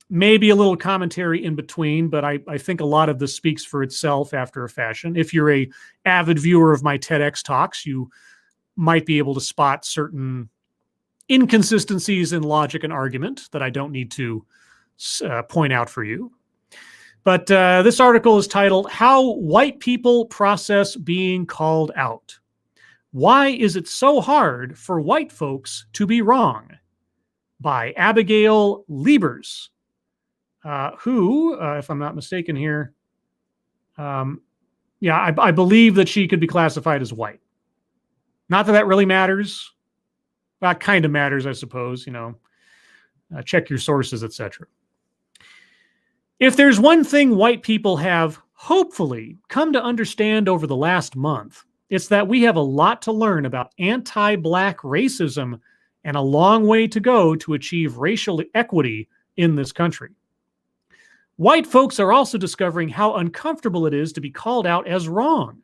Maybe a little commentary in between, but I think a lot of this speaks for itself after a fashion. If you're a avid viewer of my TEDx talks, you might be able to spot certain inconsistencies in logic and argument that I don't need to point out for you. But this article is titled, How White People Process Being Called Out. Why is it so hard for white folks to be wrong? By Abigail Liebers, who, if I'm not mistaken here, I believe that she could be classified as white. Not that that really matters. That kind of matters, I suppose, check your sources, etc. If there's one thing white people have hopefully come to understand over the last month, it's that we have a lot to learn about anti-Black racism and a long way to go to achieve racial equity in this country. White folks are also discovering how uncomfortable it is to be called out as wrong,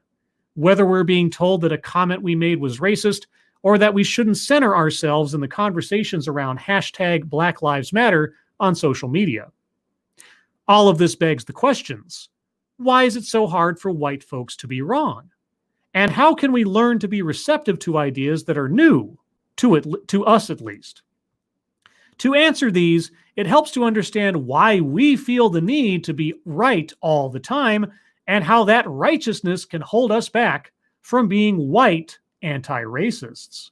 whether we're being told that a comment we made was racist or that we shouldn't center ourselves in the conversations around hashtag Black Lives Matter on social media. All of this begs the questions. Why is it so hard for white folks to be wrong? And how can we learn to be receptive to ideas that are new, to us at least? To answer these, it helps to understand why we feel the need to be right all the time and how that righteousness can hold us back from being white anti-racists.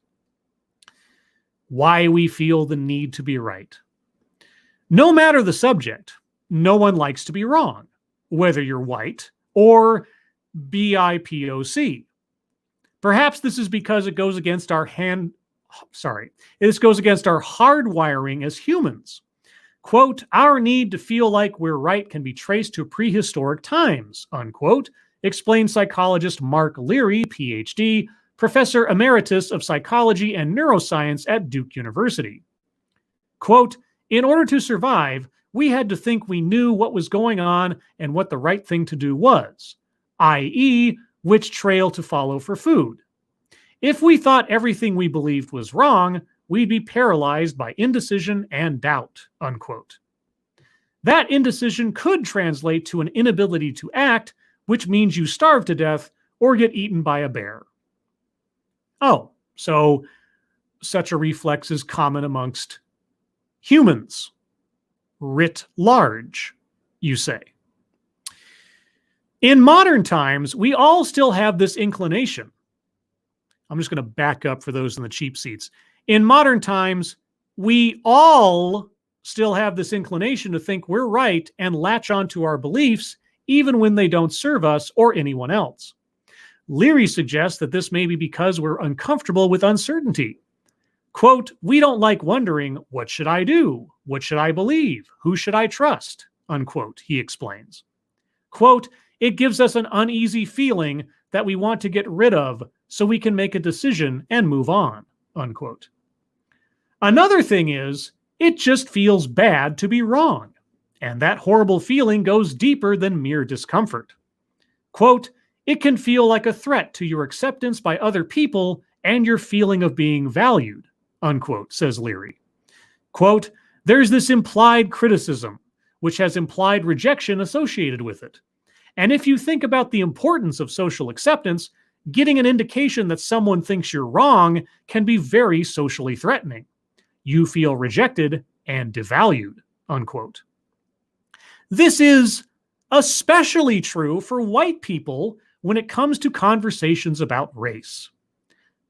Why we feel the need to be right. No matter the subject, no one likes to be wrong, whether you're white or BIPOC. Perhaps this is because it goes against our hardwiring as humans. Quote, our need to feel like we're right can be traced to prehistoric times, unquote, explains psychologist Mark Leary, PhD, Professor Emeritus of Psychology and Neuroscience at Duke University. Quote, in order to survive, we had to think we knew what was going on and what the right thing to do was, i.e., which trail to follow for food. If we thought everything we believed was wrong, we'd be paralyzed by indecision and doubt, unquote. That indecision could translate to an inability to act, which means you starve to death or get eaten by a bear. Oh, so such a reflex is common amongst humans, writ large, you say. In modern times, we all still have this inclination. I'm just going to back up for those in the cheap seats. In modern times, we all still have this inclination to think we're right and latch onto our beliefs, even when they don't serve us or anyone else. Leary suggests that this may be because we're uncomfortable with uncertainty. Quote, we don't like wondering, what should I do? What should I believe? Who should I trust? Unquote, he explains. Quote, it gives us an uneasy feeling that we want to get rid of so we can make a decision and move on, unquote. Another thing is, it just feels bad to be wrong, and that horrible feeling goes deeper than mere discomfort. Quote, it can feel like a threat to your acceptance by other people and your feeling of being valued, unquote, says Leary. Quote, there's this implied criticism, which has implied rejection associated with it. And if you think about the importance of social acceptance, getting an indication that someone thinks you're wrong can be very socially threatening. You feel rejected and devalued, unquote. This is especially true for white people when it comes to conversations about race.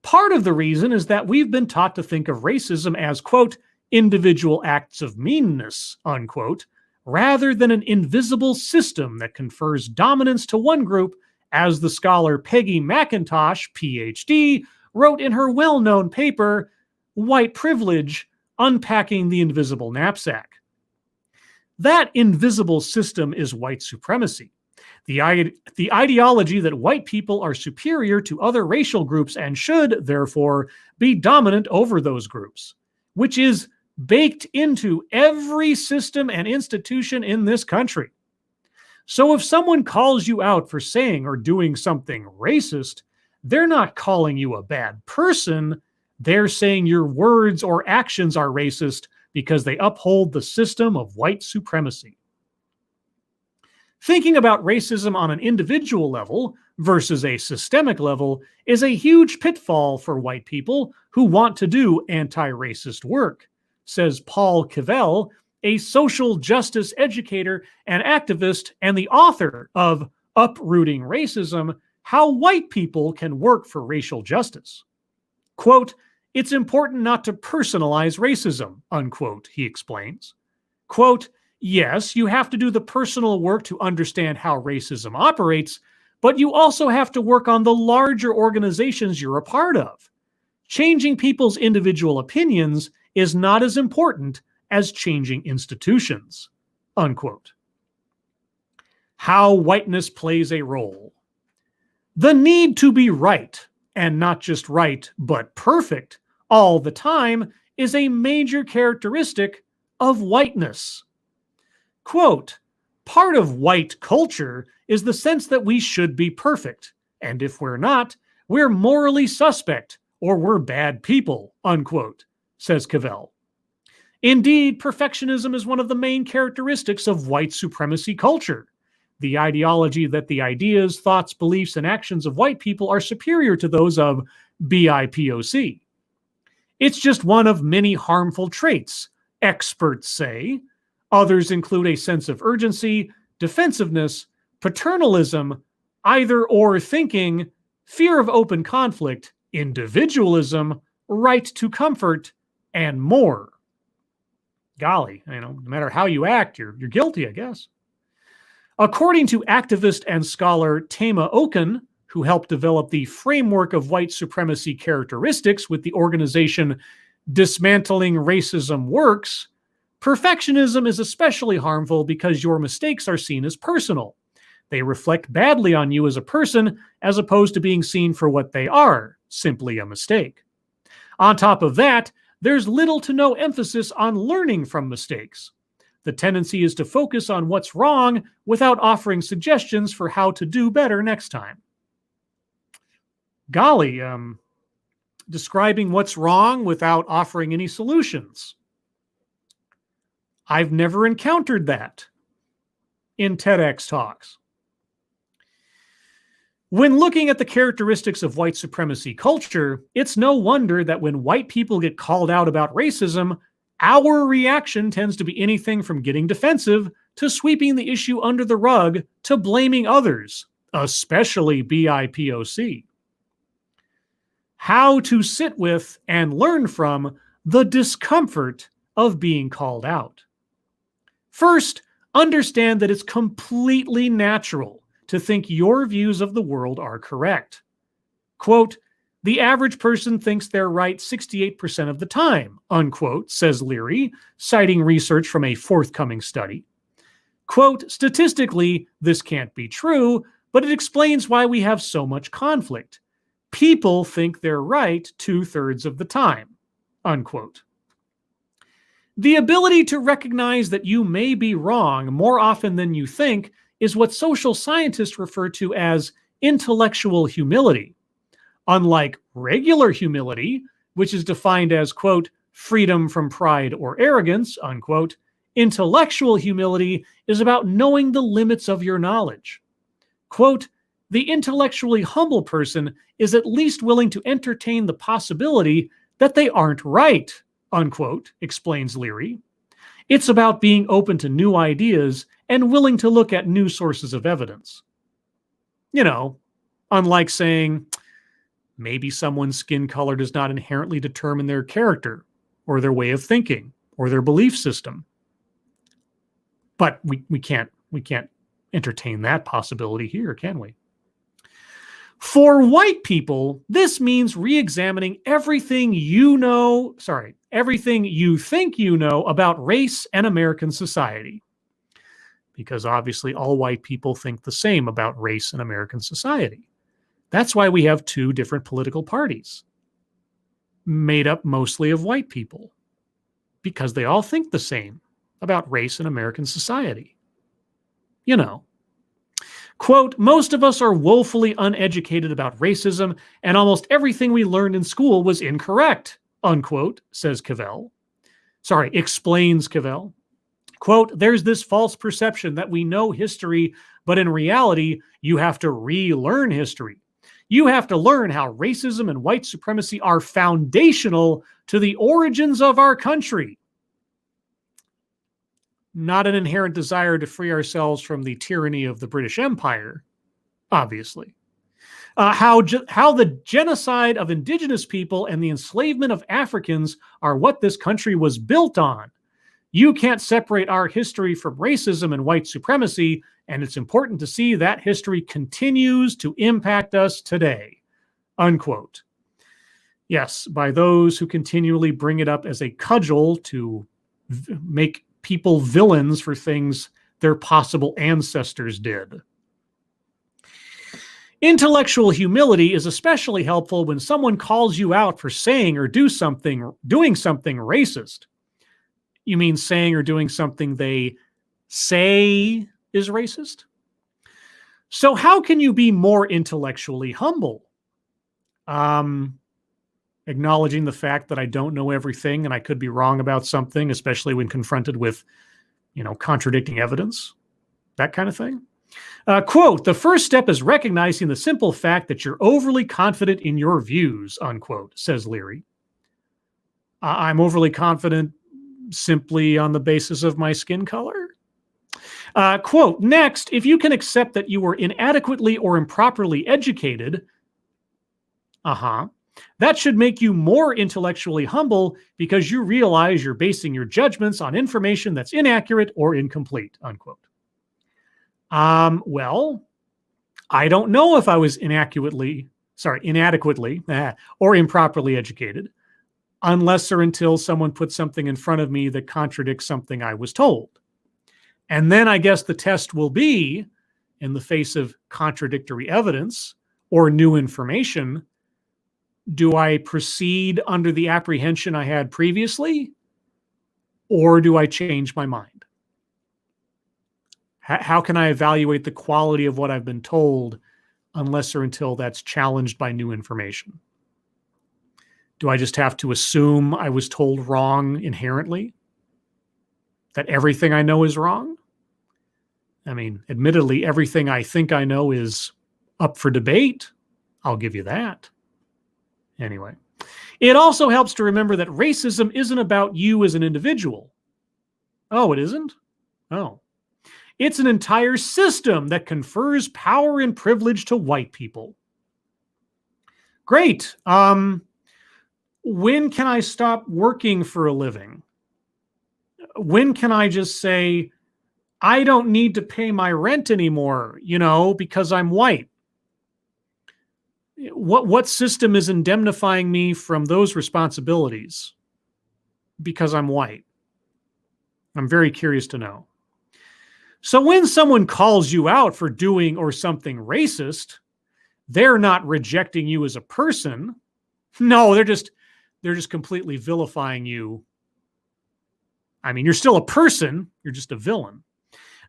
Part of the reason is that we've been taught to think of racism as, quote, individual acts of meanness, unquote, rather than an invisible system that confers dominance to one group, as the scholar Peggy McIntosh, PhD, wrote in her well-known paper, White Privilege, Unpacking the Invisible Knapsack. That invisible system is white supremacy, the ideology that white people are superior to other racial groups and should, therefore, be dominant over those groups, which is baked into every system and institution in this country. So if someone calls you out for saying or doing something racist, they're not calling you a bad person. They're saying your words or actions are racist because they uphold the system of white supremacy. Thinking about racism on an individual level versus a systemic level is a huge pitfall for white people who want to do anti-racist work, says Paul Cavell, a social justice educator and activist and the author of Uprooting Racism, How White People Can Work for Racial Justice. Quote, it's important not to personalize racism, unquote, he explains. Quote, yes, you have to do the personal work to understand how racism operates, but you also have to work on the larger organizations you're a part of. Changing people's individual opinions is not as important as changing institutions, unquote. How whiteness plays a role. The need to be right, and not just right, but perfect, all the time is a major characteristic of whiteness. Quote, part of white culture is the sense that we should be perfect, and if we're not, we're morally suspect or we're bad people, unquote, says Cavell. Indeed, perfectionism is one of the main characteristics of white supremacy culture, the ideology that the ideas, thoughts, beliefs, and actions of white people are superior to those of BIPOC. It's just one of many harmful traits, experts say. Others include a sense of urgency, defensiveness, paternalism, either-or thinking, fear of open conflict, individualism, right to comfort, and more. Golly, no matter how you act, you're guilty, I guess. According to activist and scholar Tema Okun, who helped develop the framework of white supremacy characteristics with the organization Dismantling Racism Works, perfectionism is especially harmful because your mistakes are seen as personal. They reflect badly on you as a person as opposed to being seen for what they are, simply a mistake. On top of that, there's little to no emphasis on learning from mistakes. The tendency is to focus on what's wrong without offering suggestions for how to do better next time. Golly, describing what's wrong without offering any solutions. I've never encountered that in TEDx talks. When looking at the characteristics of white supremacy culture, it's no wonder that when white people get called out about racism, our reaction tends to be anything from getting defensive to sweeping the issue under the rug to blaming others, especially BIPOC. How to sit with and learn from the discomfort of being called out. First, understand that it's completely natural to think your views of the world are correct. Quote, the average person thinks they're right 68% of the time, unquote, says Leary, citing research from a forthcoming study. Quote, statistically, this can't be true, but it explains why we have so much conflict. People think they're right 2/3 of the time, unquote. The ability to recognize that you may be wrong more often than you think is what social scientists refer to as intellectual humility. Unlike regular humility, which is defined as, quote, freedom from pride or arrogance, unquote, intellectual humility is about knowing the limits of your knowledge. Quote, the intellectually humble person is at least willing to entertain the possibility that they aren't right, unquote, explains Leary. It's about being open to new ideas and willing to look at new sources of evidence. You know, unlike saying, maybe someone's skin color does not inherently determine their character or their way of thinking or their belief system. But we can't entertain that possibility here, can we? For white people, this means re-examining everything you think you know about race and American society. Because obviously all white people think the same about race and American society. That's why we have two different political parties made up mostly of white people, because they all think the same about race and American society. You know. Quote, most of us are woefully uneducated about racism, and almost everything we learned in school was incorrect, unquote, explains Cavell. Quote, there's this false perception that we know history, but in reality, you have to relearn history. You have to learn how racism and white supremacy are foundational to the origins of our country. Not an inherent desire to free ourselves from the tyranny of the British Empire, obviously. How the genocide of indigenous people and the enslavement of Africans are what this country was built on. You can't separate our history from racism and white supremacy, and it's important to see that history continues to impact us today, unquote. Yes, by those who continually bring it up as a cudgel to make people villains for things their possible ancestors did. Intellectual humility is especially helpful when someone calls you out for saying or doing something racist. You mean saying or doing something they say is racist? So how can you be more intellectually humble? Acknowledging the fact that I don't know everything and I could be wrong about something, especially when confronted with, contradicting evidence, that kind of thing. Quote, the first step is recognizing the simple fact that you're overly confident in your views, unquote, says Leary. I'm overly confident simply on the basis of my skin color? Quote, next, if you can accept that you were inadequately or improperly educated, that should make you more intellectually humble because you realize you're basing your judgments on information that's inaccurate or incomplete, unquote. Well, I don't know if I was inadequately or improperly educated unless or until someone put something in front of me that contradicts something I was told. And then I guess the test will be, in the face of contradictory evidence or new information, do I proceed under the apprehension I had previously, or do I change my mind? How can I evaluate the quality of what I've been told unless or until that's challenged by new information? Do I just have to assume I was told wrong inherently? That everything I know is wrong? I mean, admittedly, everything I think I know is up for debate. I'll give you that. Anyway, it also helps to remember that racism isn't about you as an individual. Oh, it isn't? Oh. It's an entire system that confers power and privilege to white people. Great. When can I stop working for a living? When can I just say, I don't need to pay my rent anymore, because I'm white? What system is indemnifying me from those responsibilities because I'm white? I'm very curious to know. So when someone calls you out for doing or something racist, they're not rejecting you as a person. No, they're just completely vilifying you. I mean, you're still a person, you're just a villain.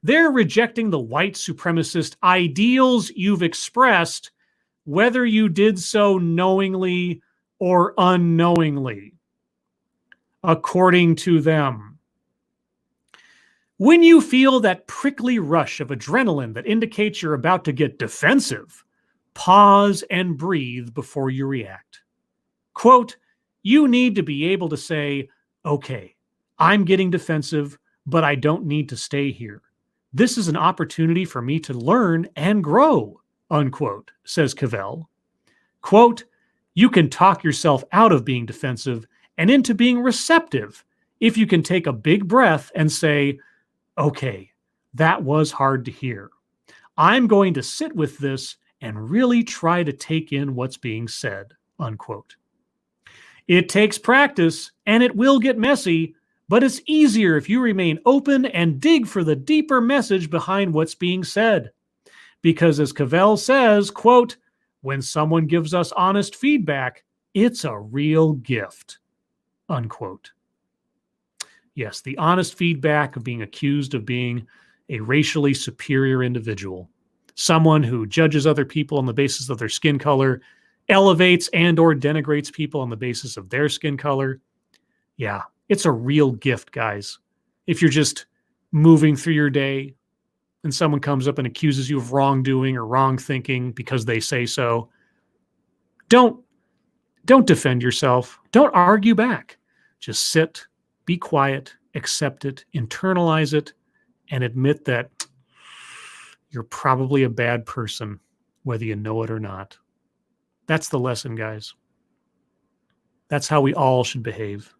They're rejecting the white supremacist ideals you've expressed, whether you did so knowingly or unknowingly, according to them. When you feel that prickly rush of adrenaline that indicates you're about to get defensive, Pause and breathe before you react. Quote, you need to be able to say, okay, I'm getting defensive, but I don't need to stay here. This is an opportunity for me to learn and grow, unquote, says Cavell. Quote, you can talk yourself out of being defensive and into being receptive if you can take a big breath and say, okay, that was hard to hear. I'm going to sit with this and really try to take in what's being said, unquote. It takes practice and it will get messy, but it's easier if you remain open and dig for the deeper message behind what's being said. Because as Cavell says, quote, when someone gives us honest feedback, it's a real gift, unquote. Yes, the honest feedback of being accused of being a racially superior individual, someone who judges other people on the basis of their skin color, elevates and or denigrates people on the basis of their skin color. Yeah, it's a real gift, guys. If you're just moving through your day and someone comes up and accuses you of wrongdoing or wrong thinking because they say so, don't defend yourself. Don't argue back. Just sit, be quiet, accept it, internalize it, and admit that you're probably a bad person, whether you know it or not. That's the lesson, guys. That's how we all should behave.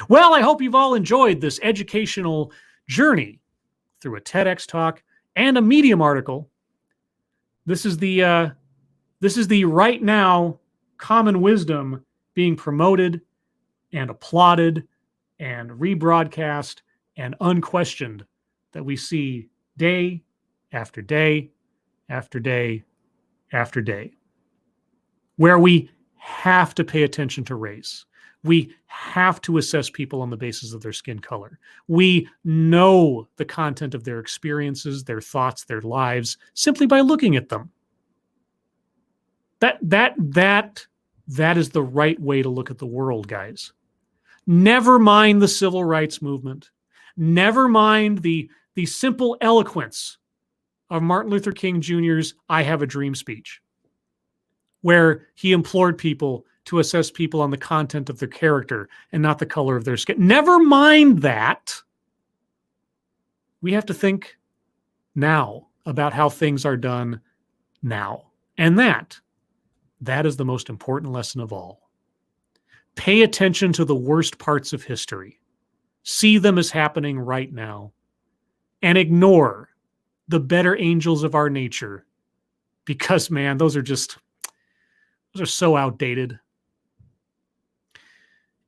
Well, I hope you've all enjoyed this educational journey through a TEDx talk and a Medium article. This is the right now common wisdom being promoted and applauded and rebroadcast and unquestioned that we see day after day after day after day, where we have to pay attention to race. We have to assess people on the basis of their skin color. We know the content of their experiences, their thoughts, their lives, simply by looking at them. That is the right way to look at the world, guys. Never mind the civil rights movement. Never mind the simple eloquence of Martin Luther King Jr.'s I Have a Dream speech, where he implored people to assess people on the content of their character and not the color of their skin. Never mind that. We have to think now about how things are done now. And that is the most important lesson of all. Pay attention to the worst parts of history. See them as happening right now. And ignore the better angels of our nature. Because, man, those are so outdated.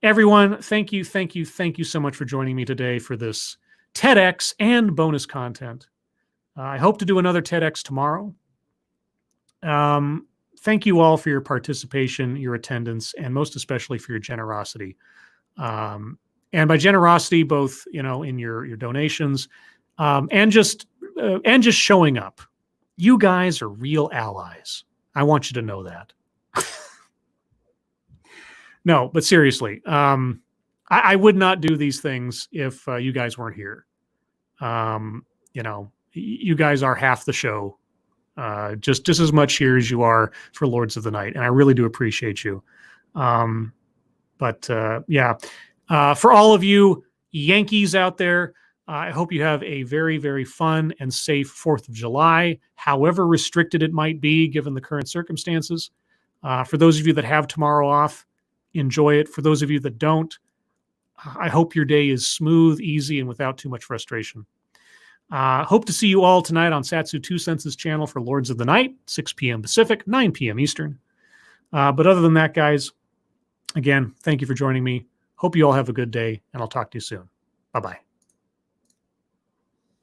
Everyone, thank you so much for joining me today for this TEDx and bonus content. I hope to do another TEDx tomorrow. Thank you all for your participation, your attendance, and most especially for your generosity. And by generosity, both in your donations and just showing up. You guys are real allies. I want you to know that. No, but seriously, I would not do these things if you guys weren't here. You guys are half the show, just as much here as you are for Lords of the Night, and I really do appreciate you. For all of you Yankees out there, I hope you have a very, very fun and safe 4th of July, however restricted it might be given the current circumstances. For those of you that have tomorrow off, enjoy it. For those of you that don't, I hope your day is smooth, easy, and without too much frustration. Hope to see you all tonight on Satsu 2 Senses channel for Lords of the Night, 6 p.m. Pacific, 9 p.m. Eastern. But other than that, guys, again, thank you for joining me. Hope you all have a good day, and I'll talk to you soon. Bye-bye.